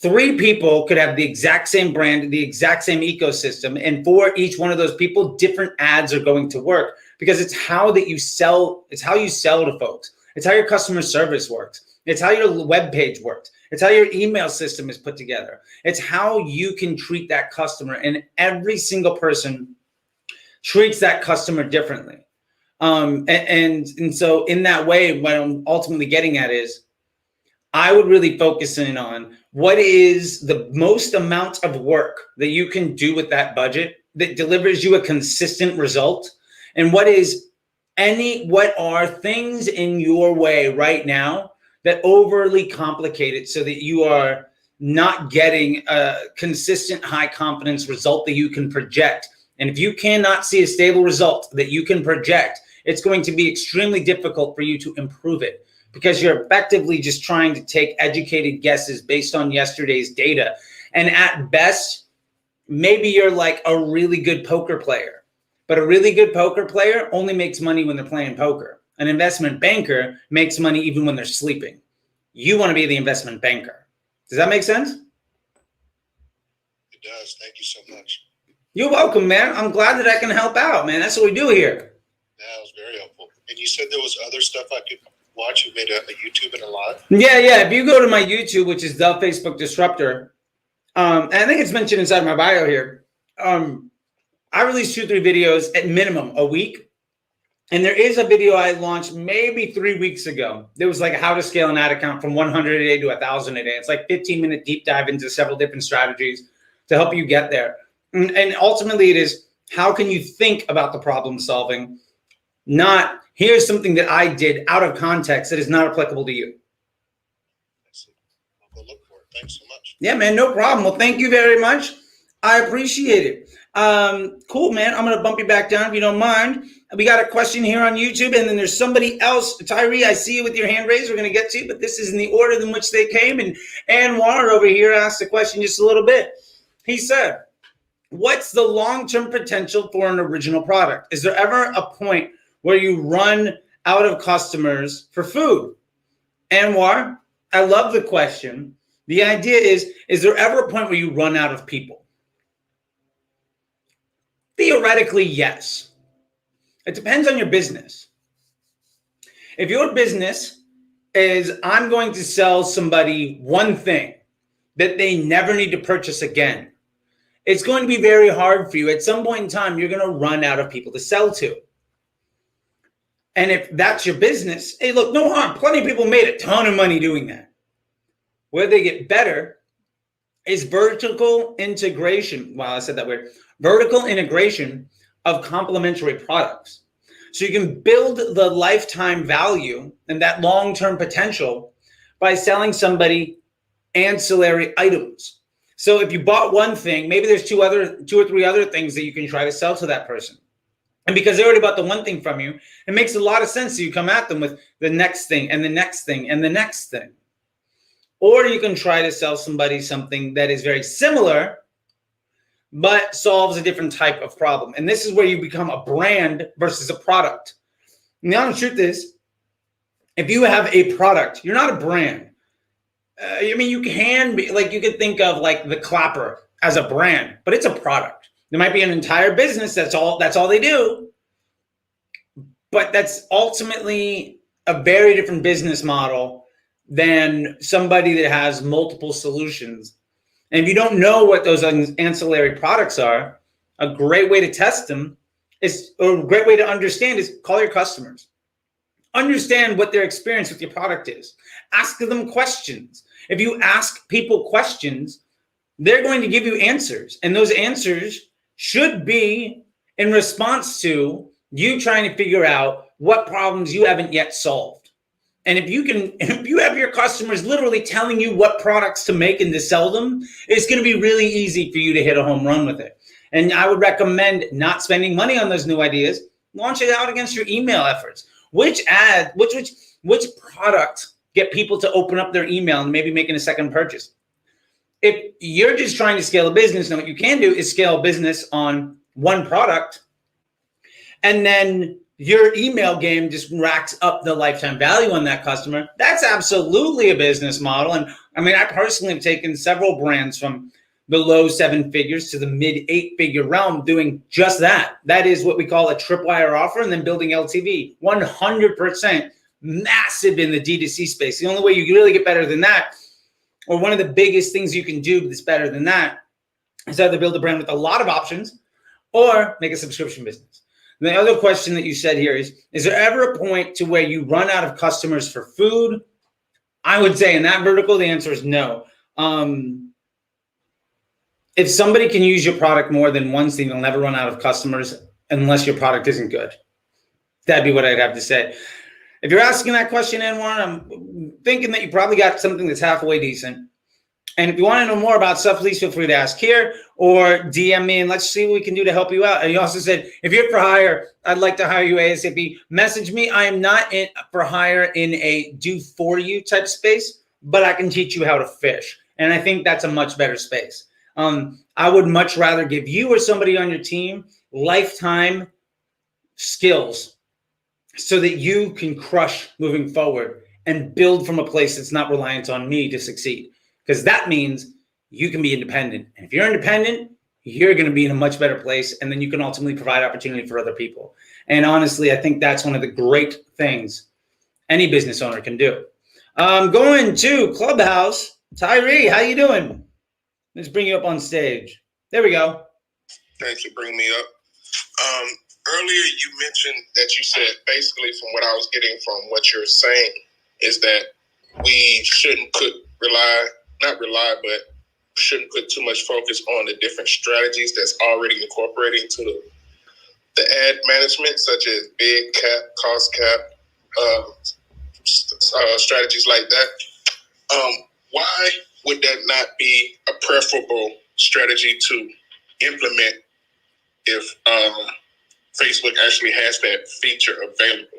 3 people could have the exact same brand, the exact same ecosystem. And for each one of those people, different ads are going to work because it's how that you sell. It's how you sell to folks. It's how your customer service works. It's how your web page works. It's how your email system is put together. It's how you can treat that customer. And every single person treats that customer differently. And so in that way, what I'm ultimately getting at is I would really focus in on what is the most amount of work that you can do with that budget that delivers you a consistent result, and what are things in your way right now that overly complicate it so that you are not getting a consistent high confidence result that you can project. And if you cannot see a stable result that you can project, it's going to be extremely difficult for you to improve it because you're effectively just trying to take educated guesses based on yesterday's data. And at best, maybe you're like a really good poker player, but a really good poker player only makes money when they're playing poker. An investment banker makes money even when they're sleeping. You want to be the investment banker. Does that make sense? It does. Thank you so much. You're welcome, man. I'm glad that I can help out, man. That's what we do here. That was very helpful. And you said there was other stuff I could watch. You made a YouTube and a live? Yeah. If you go to my YouTube, which is The Facebook Disruptor, and I think it's mentioned inside my bio here, I release 2-3 videos at minimum a week. And there is a video I launched maybe 3 weeks ago. There was like how to scale an ad account from 100 a day to 1,000 a day. It's like 15-minute deep dive into several different strategies to help you get there. And ultimately it is, how can you think about the problem solving? Not, here's something that I did out of context that is not applicable to you. I see. I'll go look for it. Thanks so much. Yeah, man, no problem. Well, thank you very much. I appreciate it. Cool, man. I'm going to bump you back down if you don't mind. We got a question here on YouTube, and then there's somebody else. Tyree, I see you with your hand raised. We're going to get to you, but this is in the order in which they came. And Anwar over here asked the question just a little bit. He said, what's the long-term potential for an original product? Is there ever a point where you run out of customers for food? Anwar, I love the question. The idea is there ever a point where you run out of people? Theoretically, yes. It depends on your business. If your business is, I'm going to sell somebody one thing that they never need to purchase again, it's going to be very hard for you. At some point in time, you're going to run out of people to sell to. And if that's your business, hey, look, no harm. Plenty of people made a ton of money doing that. Where they get better is vertical integration. Wow, I said that weird. Vertical integration of complementary products. So you can build the lifetime value and that long-term potential by selling somebody ancillary items. So if you bought one thing, maybe there's two or three other things that you can try to sell to that person. And because they already bought the one thing from you, it makes a lot of sense. So you come at them with the next thing and the next thing and the next thing. Or you can try to sell somebody something that is very similar, but solves a different type of problem. And this is where you become a brand versus a product. And the honest truth is, if you have a product, you're not a brand. I mean, you can be, like, you could think of like the clapper as a brand, but it's a product. There might be an entire business that's all they do, but that's ultimately a very different business model than somebody that has multiple solutions. And if you don't know what those ancillary products are, a great way to test them is, or a great way to understand is, call your customers. Understand what their experience with your product is. Ask them questions. If you ask people questions, they're going to give you answers. And those answers should be in response to you trying to figure out what problems you haven't yet solved. And if you have your customers literally telling you what products to make and to sell them, it's going to be really easy for you to hit a home run with it. And I would recommend not spending money on those new ideas. Launch it out against your email efforts. Which product get people to open up their email and maybe making a second purchase? If you're just trying to scale a business, then what you can do is scale a business on one product and then your email game just racks up the lifetime value on that customer. That's absolutely a business model. And I mean, I personally have taken several brands from the low 7 figures to the mid 8-figure realm doing just that. That is what we call a tripwire offer, and then building LTV. 100% massive in the DTC space. The only way you can really get better than that, or one of the biggest things you can do that's better than that, is either build a brand with a lot of options or make a subscription business. And the other question that you said here is there ever a point to where you run out of customers for food? I would say in that vertical, the answer is no. If somebody can use your product more than once, then you'll never run out of customers unless your product isn't good. That'd be what I'd have to say. If you're asking that question, Anwar, I'm thinking that you probably got something that's halfway decent. And if you want to know more about stuff, please feel free to ask here or DM me and let's see what we can do to help you out. And you also said, if you're for hire, I'd like to hire you ASAP. Message me. I am not for hire in a do for you type space, but I can teach you how to fish. And I think that's a much better space. I would much rather give you or somebody on your team lifetime skills so that you can crush moving forward and build from a place that's not reliant on me to succeed. Because that means you can be independent. And if you're independent, you're going to be in a much better place. And then you can ultimately provide opportunity for other people. And honestly, I think that's one of the great things any business owner can do. Going to Clubhouse. Tyree, how you doing? Let's bring you up on stage. There we go. Thanks for bringing me up. Earlier, you mentioned that you said, basically from what I was getting from what you're saying, is that we shouldn't but shouldn't put too much focus on the different strategies that's already incorporated into the ad management, such as bid cap, cost cap, strategies like that. Why would that not be a preferable strategy to implement if Facebook actually has that feature available?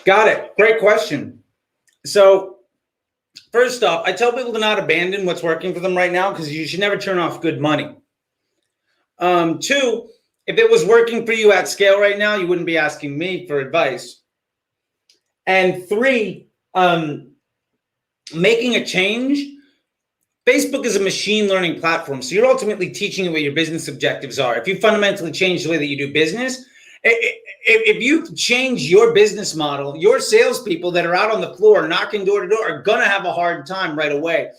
Got it. Great question. So first off, I tell people to not abandon what's working for them right now because you should never turn off good money. Two, if it was working for you at scale right now, you wouldn't be asking me for advice. And three, making a change. Facebook is a machine learning platform. So you're ultimately teaching it what your business objectives are. If you fundamentally change the way that you do business, if you change your business model, your salespeople that are out on the floor knocking door to door are going to have a hard time right away.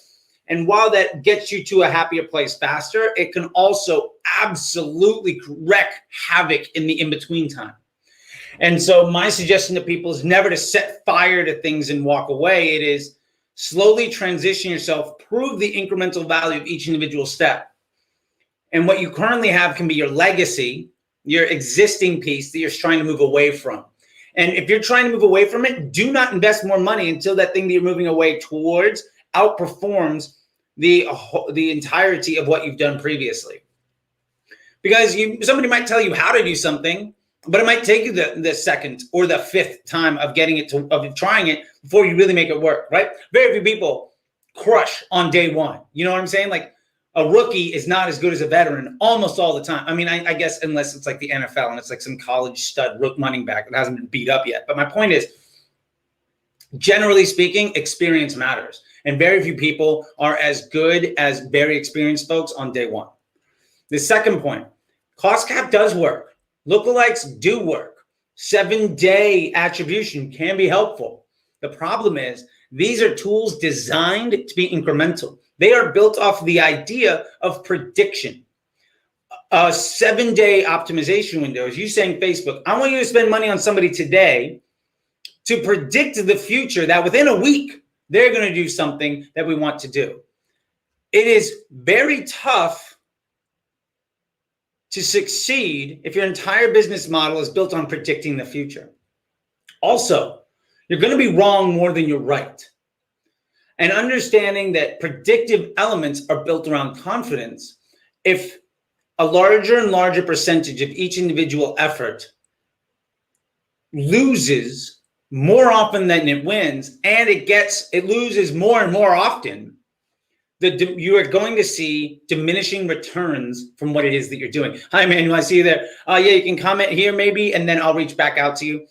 And while that gets you to a happier place faster, it can also absolutely wreak havoc in the in-between time. And so my suggestion to people is never to set fire to things and walk away. It is slowly transition yourself, prove the incremental value of each individual step. And what you currently have can be your legacy, your existing piece that you're trying to move away from. And if you're trying to move away from it, do not invest more money until that thing that you're moving away towards outperforms the entirety of what you've done previously. Because somebody might tell you how to do something, but it might take you the second or the fifth time of trying it before you really make it work, right? Very few people crush on day one. You know what I'm saying? Like a rookie is not as good as a veteran almost all the time. I mean, I guess unless it's like the NFL and it's like some college stud running back that hasn't been beat up yet. But my point is, generally speaking, experience matters. And very few people are as good as very experienced folks on day one. The second point, cost cap does work. Lookalikes do work. 7-day attribution can be helpful. The problem is these are tools designed to be incremental. They are built off the idea of prediction. A 7-day optimization window is you saying, Facebook, I want you to spend money on somebody today to predict the future that within a week, they're going to do something that we want to do. It is very tough to succeed if your entire business model is built on predicting the future. Also, you're going to be wrong more than you're right. And understanding that predictive elements are built around confidence, if a larger and larger percentage of each individual effort loses more often than it wins, and it loses more and more often, you are going to see diminishing returns from what it is that you're doing. Hi, Manuel, I see you there. Yeah, you can comment here maybe, and then I'll reach back out to you.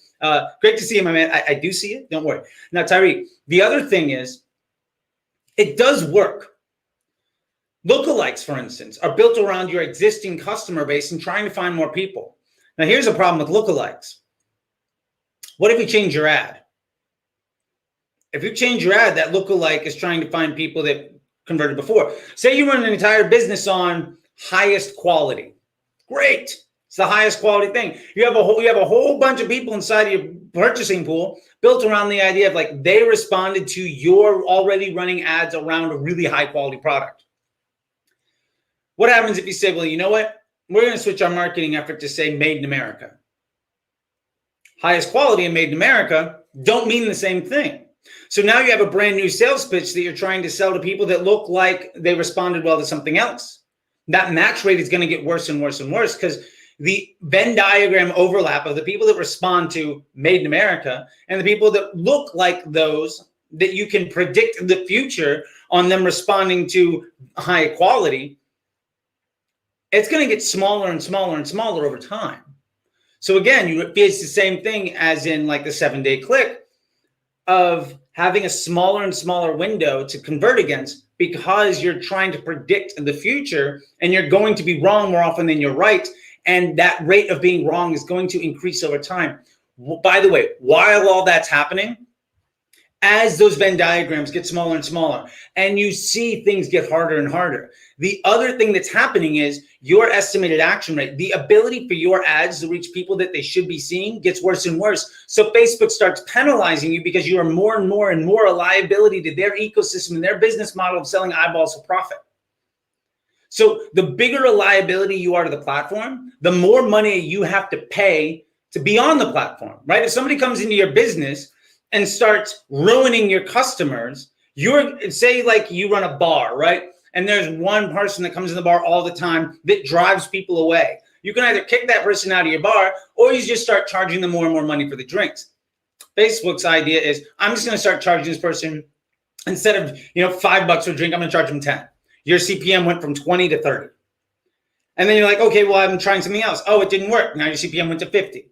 Great to see you, my man. I do see it. Don't worry. Now, Tyree, the other thing is, it does work. Lookalikes, for instance, are built around your existing customer base and trying to find more people. Now, here's a problem with lookalikes. What if you change your ad? If you change your ad, that lookalike is trying to find people that converted before. Say you run an entire business on highest quality. Great. It's the highest quality thing. You have a whole bunch of people inside of your purchasing pool built around the idea of like they responded to your already running ads around a really high quality product. What happens if you say, well, you know what? We're going to switch our marketing effort to say made in America. Highest quality and made in America don't mean the same thing. So now you have a brand new sales pitch that you're trying to sell to people that look like they responded well to something else. That match rate is going to get worse and worse and worse because the Venn diagram overlap of the people that respond to made in America and the people that look like those that you can predict the future on them responding to high quality, it's going to get smaller and smaller and smaller over time. So again, it's the same thing as in like the 7-day click of having a smaller and smaller window to convert against because you're trying to predict the future and you're going to be wrong more often than you're right. And that rate of being wrong is going to increase over time. By the way, while all that's happening, as those Venn diagrams get smaller and smaller and you see things get harder and harder, the other thing that's happening is your estimated action rate, the ability for your ads to reach people that they should be seeing gets worse and worse. So Facebook starts penalizing you because you are more and more and more a liability to their ecosystem and their business model of selling eyeballs for profit. So the bigger a liability you are to the platform, the more money you have to pay to be on the platform, right? If somebody comes into your business and starts ruining your customers, say like you run a bar, right? And there's one person that comes in the bar all the time that drives people away. You can either kick that person out of your bar or you just start charging them more and more money for the drinks. Facebook's idea is I'm just going to start charging this person instead of $5 for a drink, I'm going to charge them 10. Your CPM went from 20 to 30. And then you're like, okay, well, I'm trying something else. Oh, it didn't work. Now your CPM went to 50.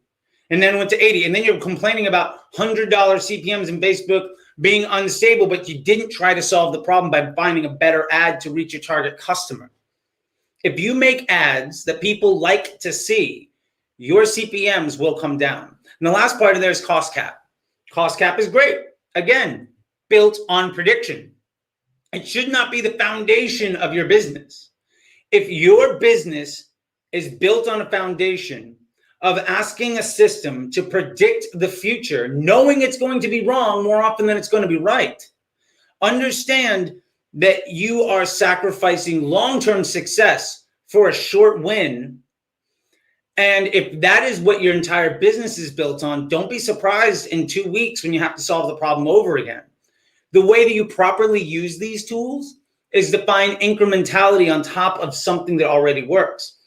And then went to 80. And then you're complaining about $100 CPMs in Facebook being unstable, but you didn't try to solve the problem by finding a better ad to reach your target customer. If you make ads that people like to see, your CPMs will come down. And the last part of there is cost cap. Cost cap is great. Again, built on prediction. It should not be the foundation of your business. If your business is built on a foundation of asking a system to predict the future, knowing it's going to be wrong more often than it's going to be right, understand that you are sacrificing long-term success for a short win. And if that is what your entire business is built on, don't be surprised in 2 weeks when you have to solve the problem over again. The way that you properly use these tools is to find incrementality on top of something that already works.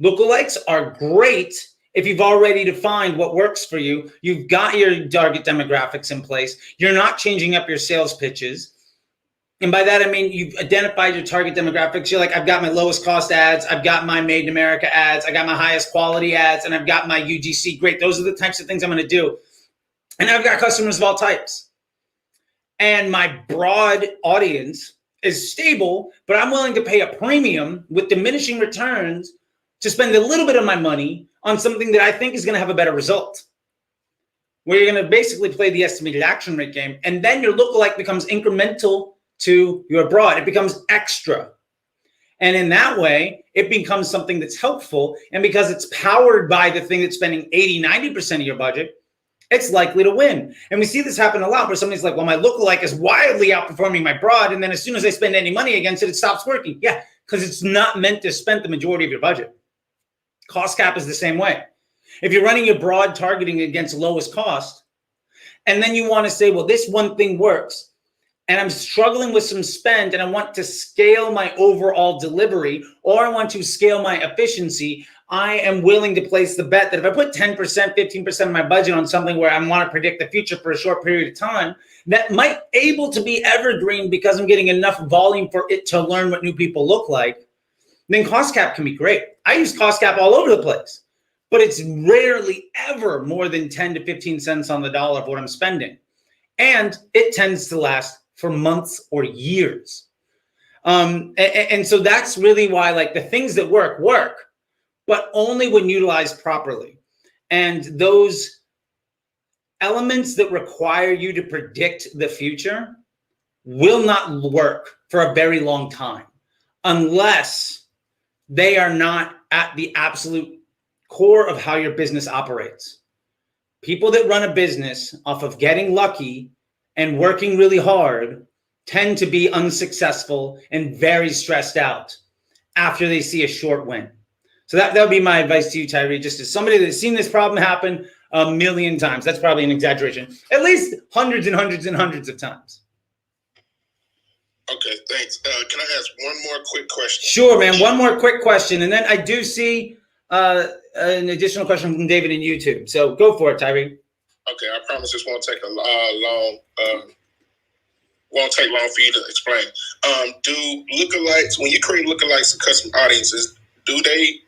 Lookalikes are great if you've already defined what works for you. You've got your target demographics in place. You're not changing up your sales pitches. And by that, I mean, you've identified your target demographics. You're like, I've got my lowest cost ads. I've got my made in America ads. I got my highest quality ads, and I've got my UGC. Great. Those are the types of things I'm going to do. And I've got customers of all types. And my broad audience is stable, but I'm willing to pay a premium with diminishing returns to spend a little bit of my money on something that I think is going to have a better result. Where you're going to basically play the estimated action rate game. And then your lookalike becomes incremental to your broad. It becomes extra. And in that way, it becomes something that's helpful. And because it's powered by the thing that's spending 80-90% of your budget, it's likely to win. And we see this happen a lot where somebody's like, well, my lookalike is wildly outperforming my broad. And then as soon as I spend any money against it, it stops working. Yeah, because it's not meant to spend the majority of your budget. Cost cap is the same way. If you're running your broad targeting against lowest cost, and then you want to say, well, this one thing works, and I'm struggling with some spend, and I want to scale my overall delivery, or I want to scale my efficiency, I am willing to place the bet that if I put 10%, 15% of my budget on something where I want to predict the future for a short period of time, that might able to be evergreen because I'm getting enough volume for it to learn what new people look like, then cost cap can be great. I use cost cap all over the place, but it's rarely ever more than 10 to 15 cents on the dollar of what I'm spending. And it tends to last for months or years. And so that's really why, like, the things that work, but only when utilized properly. And those elements that require you to predict the future will not work for a very long time unless they are not at the absolute core of how your business operates. People that run a business off of getting lucky and working really hard tend to be unsuccessful and very stressed out after they see a short win. So that would be my advice to you, Tyree, just as somebody that's seen this problem happen a million times. That's probably an exaggeration. At least hundreds and hundreds and hundreds of times. Okay, thanks. Can I ask one more quick question? Sure, man. One more quick question. And then I do see an additional question from David in YouTube. So go for it, Tyree. Okay, I promise this won't take long for you to explain. Do lookalikes, when you create lookalikes and custom audiences, do they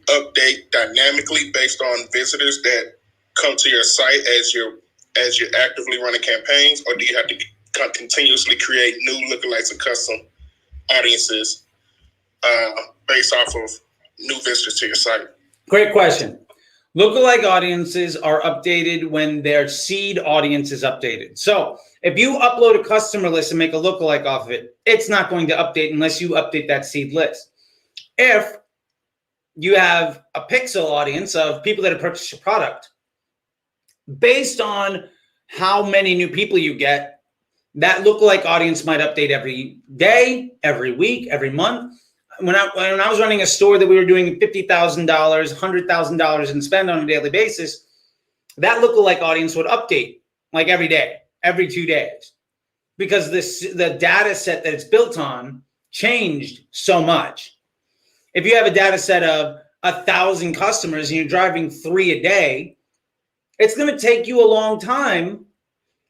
update dynamically based on visitors that come to your site as you're actively running campaigns, or do you have to continuously create new lookalikes and custom audiences based off of new visitors to your site? Great question. Lookalike audiences are updated when their seed audience is updated. So if you upload a customer list and make a lookalike off of it, it's not going to update unless you update that seed list. If you have a pixel audience of people that have purchased your product, based on how many new people you get, that lookalike audience might update every day, every week, every month. When I was running a store that we were doing $50,000, $100,000 in spend on a daily basis, that lookalike audience would update like every day, every 2 days, because the data set that it's built on changed so much. If you have a data set of 1,000 customers and you're driving 3 a day, it's going to take you a long time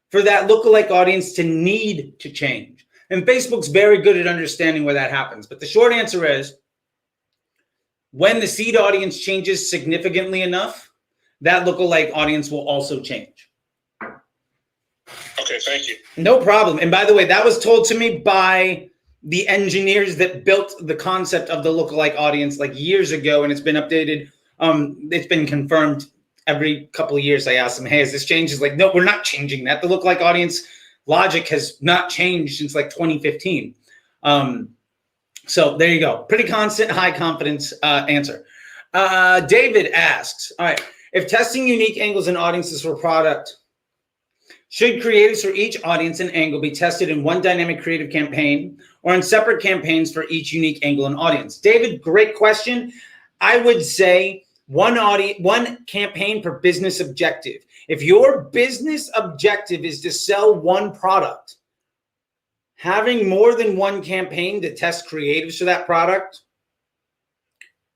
for that lookalike audience to need to change. And Facebook's very good at understanding where that happens. But the short answer is, when the seed audience changes significantly enough, that lookalike audience will also change. Okay, thank you. No problem. And by the way, that was told to me by the engineers that built the concept of the lookalike audience like years ago, and it's been updated. It's been confirmed every couple of years. I asked them, hey, has this changed? It's like, no, we're not changing that. The lookalike audience logic has not changed since like 2015. So there you go. Pretty constant, high confidence answer. David asks, all right, if testing unique angles and audiences for product, should creatives for each audience and angle be tested in one dynamic creative campaign or in separate campaigns for each unique angle and audience? David, great question. I would say one campaign per business objective. If your business objective is to sell one product, having more than one campaign to test creatives for that product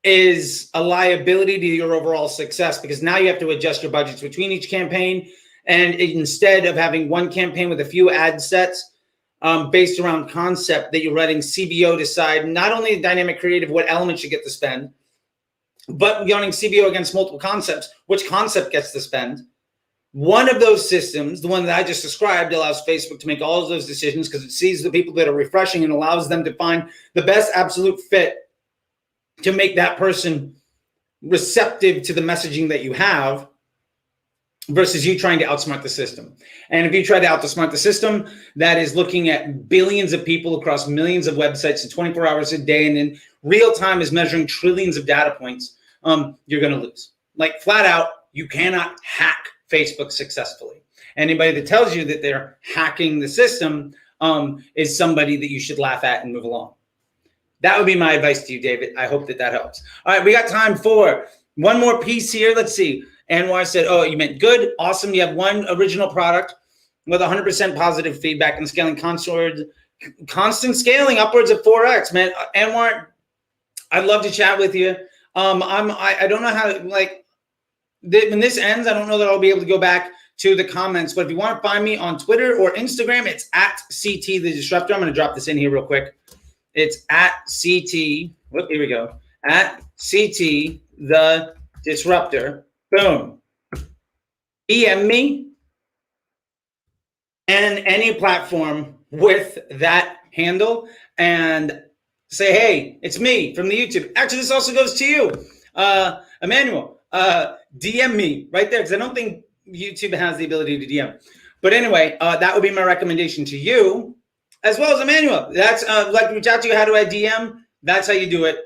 is a liability to your overall success, because now you have to adjust your budgets between each campaign. And instead of having one campaign with a few ad sets based around concept that you're letting CBO decide not only the dynamic creative, what elements you get to spend, but running CBO against multiple concepts, which concept gets to spend. One of those systems, the one that I just described, allows Facebook to make all of those decisions because it sees the people that are refreshing and allows them to find the best absolute fit to make that person receptive to the messaging that you have, versus you trying to outsmart the system. And if you try to outsmart the system, that is looking at billions of people across millions of websites in 24 hours a day, and in real time is measuring trillions of data points, you're going to lose. Like, flat out, you cannot hack Facebook successfully. Anybody that tells you that they're hacking the system is somebody that you should laugh at and move along. That would be my advice to you, David. I hope that helps. All right, we got time for one more piece here. Let's see. Anwar said, oh, you meant good. Awesome. You have one original product with 100% positive feedback and scaling constant scaling upwards of 4x, man. Anwar, I'd love to chat with you. I don't know how, like, when this ends, I don't know that I'll be able to go back to the comments, but if you want to find me on Twitter or Instagram, it's at CT the Disruptor. I'm going to drop this in here real quick. It's at CT. Whoop, here we go. At CT the Disruptor. Boom. DM me and any platform with that handle and say, hey, it's me from the YouTube. Actually, this also goes to you, Emmanuel. DM me right there because I don't think YouTube has the ability to DM. But anyway, that would be my recommendation to you, as well as Emmanuel. That's like reach out to you. How do I DM? That's how you do it.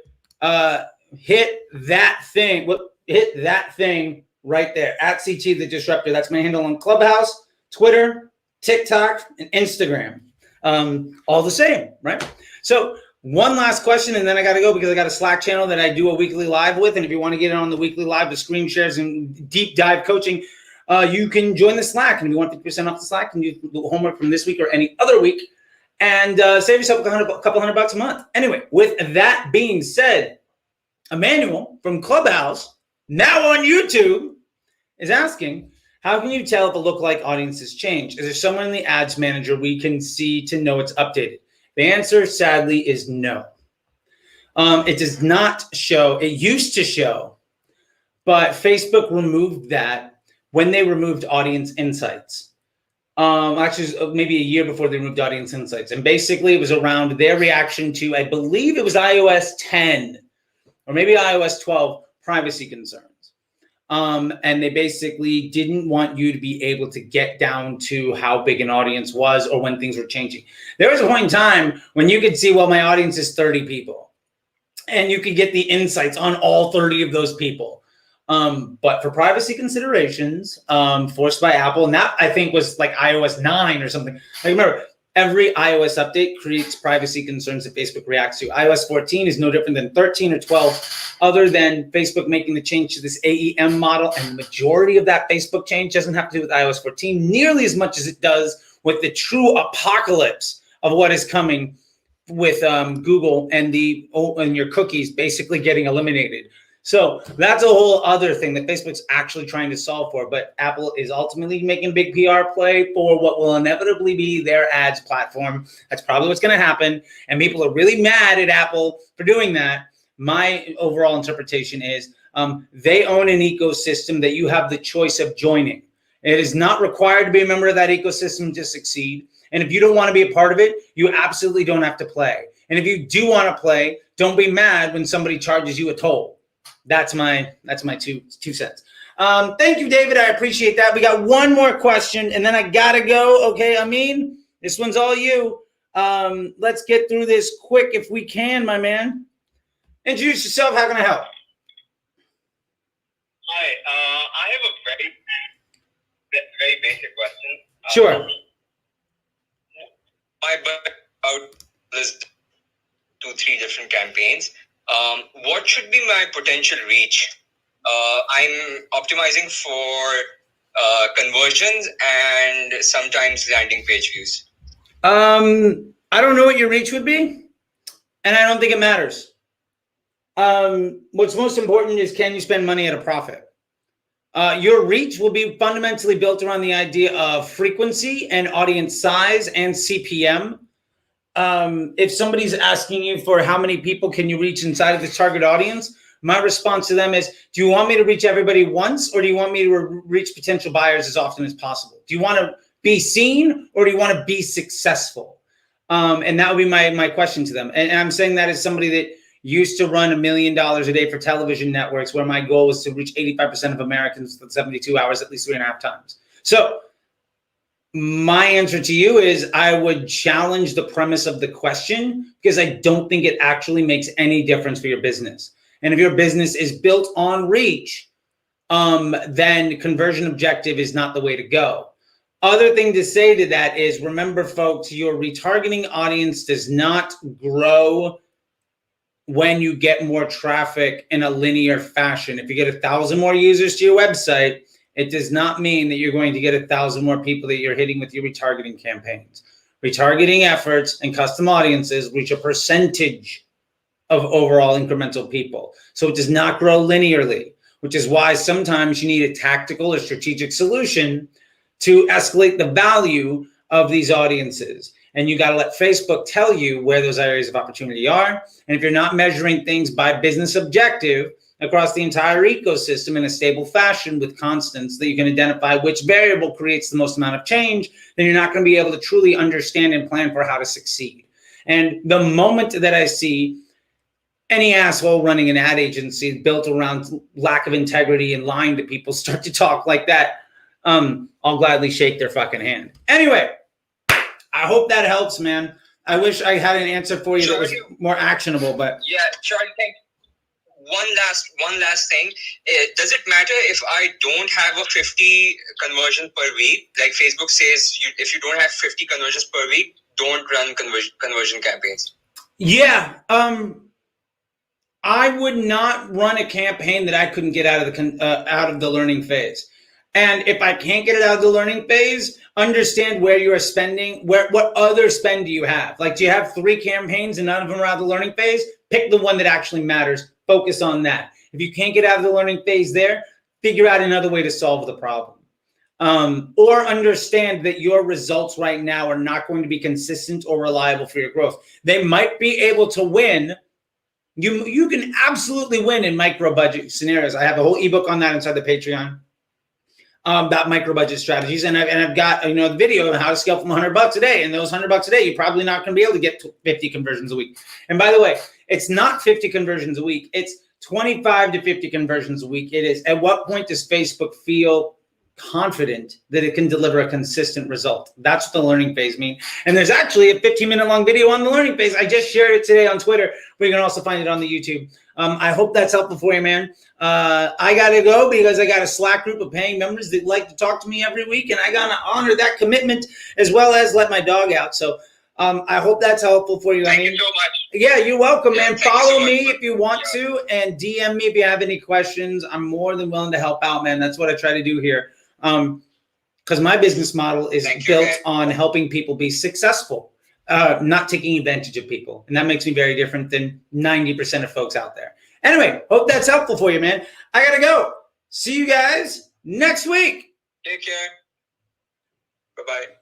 Hit that thing. Hit that thing right there at CT the Disruptor. That's my handle on Clubhouse, Twitter, TikTok, and Instagram. All the same, right? So one last question, and then I got to go because I got a Slack channel that I do a weekly live with. And if you want to get on the weekly live, the screen shares and deep dive coaching, you can join the Slack. And if you want 50% off the Slack, and you do homework from this week or any other week, and save yourself a couple $100 a month. Anyway, with that being said, Emmanuel from Clubhouse, now on YouTube, is asking, how can you tell if a lookalike audience has changed? Is there someone in the ads manager we can see to know it's updated? The answer, sadly, is no. It does not show. It used to show, but Facebook removed that when they removed audience insights. Actually, maybe a year before they removed audience insights. And basically, it was around their reaction to, I believe it was iOS 10 or maybe iOS 12 privacy concerns. And they basically didn't want you to be able to get down to how big an audience was or when things were changing. There was a point in time when you could see, well, my audience is 30 people. And you could get the insights on all 30 of those people. But for privacy considerations, forced by Apple, and that I think was like iOS 9 or something. Like remember, every iOS update creates privacy concerns that Facebook reacts to. iOS 14 is no different than 13 or 12, other than Facebook making the change to this AEM model. And the majority of that Facebook change doesn't have to do with iOS 14 nearly as much as it does with the true apocalypse of what is coming with Google and your cookies basically getting eliminated. So that's a whole other thing that Facebook's actually trying to solve for. But Apple is ultimately making a big PR play for what will inevitably be their ads platform. That's probably what's going to happen. And people are really mad at Apple for doing that. My overall interpretation is they own an ecosystem that you have the choice of joining. It is not required to be a member of that ecosystem to succeed. And if you don't want to be a part of it, you absolutely don't have to play. And if you do want to play, don't be mad when somebody charges you a toll. That's my two cents. Thank you, David. I appreciate that. We got one more question, and then I gotta go. Okay, Amin, this one's all you. Let's get through this quick if we can, my man. Introduce yourself. How can I help? Hi. I have a very basic question. Sure. I about this 2-3 different campaigns. What should be my potential reach? I'm optimizing for conversions and sometimes landing page views. I don't know what your reach would be, and I don't think it matters. What's most important is, can you spend money at a profit? Your reach will be fundamentally built around the idea of frequency and audience size and CPM. If somebody's asking you for how many people can you reach inside of the target audience, my response to them is, do you want me to reach everybody once, or do you want me to reach potential buyers as often as possible? Do you want to be seen, or do you want to be successful? And that would be my question to them. And I'm saying that as somebody that used to run $1 million a day for television networks, where my goal was to reach 85% of Americans within 72 hours, at least 3.5 times. So my answer to you is, I would challenge the premise of the question, because I don't think it actually makes any difference for your business. And if your business is built on reach, then conversion objective is not the way to go. Other thing to say to that is, remember, folks, your retargeting audience does not grow when you get more traffic in a linear fashion. If you get 1,000 more users to your website, it does not mean that you're going to get 1,000 more people that you're hitting with your retargeting campaigns. Retargeting efforts and custom audiences reach a percentage of overall incremental people. So it does not grow linearly, which is why sometimes you need a tactical or strategic solution to escalate the value of these audiences. And you got to let Facebook tell you where those areas of opportunity are. And if you're not measuring things by business objective across the entire ecosystem in a stable fashion with constants that you can identify which variable creates the most amount of change, then you're not going to be able to truly understand and plan for how to succeed. And the moment that I see any asshole running an ad agency built around lack of integrity and lying to people start to talk like that, I'll gladly shake their fucking hand. Anyway, I hope that helps, man. I wish I had an answer for you that was more actionable, but yeah, Charlie, thank you. One last thing. Does it matter if I don't have a 50 conversion per week? Like Facebook says, if you don't have 50 conversions per week, don't run conversion campaigns. Yeah, I would not run a campaign that I couldn't get out of the learning phase. And if I can't get it out of the learning phase, understand where you are spending, what other spend do you have? Like, do you have 3 campaigns and none of them are out of the learning phase? Pick the one that actually matters. Focus on that. If you can't get out of the learning phase there, figure out another way to solve the problem. Or understand that your results right now are not going to be consistent or reliable for your growth. They might be able to win. You can absolutely win in micro budget scenarios. I have a whole ebook on that inside the Patreon. About micro budget strategies, and I've got the video on how to scale from $100 a day. And those $100 a day, you're probably not going to be able to get to 50 conversions a week. And by the way, it's not 50 conversions a week; it's 25 to 50 conversions a week. It is. At what point does Facebook feel confident that it can deliver a consistent result? That's what the learning phase means. And there's actually a 15-minute long video on the learning phase. I just shared it today on Twitter. But you can also find it on the YouTube. I hope that's helpful for you, man. I got to go because I got a Slack group of paying members that like to talk to me every week, and I got to honor that commitment as well as let my dog out. So I hope that's helpful for you. Thank you so much. Yeah, you're welcome, man. Follow me if you want Yeah. to, and DM me if you have any questions. I'm more than willing to help out, man. That's what I try to do here. Because my business model is built on helping people be successful. Not taking advantage of people. And that makes me very different than 90% of folks out there. Anyway, hope that's helpful for you, man. I got to go. See you guys next week. Take care. Bye-bye.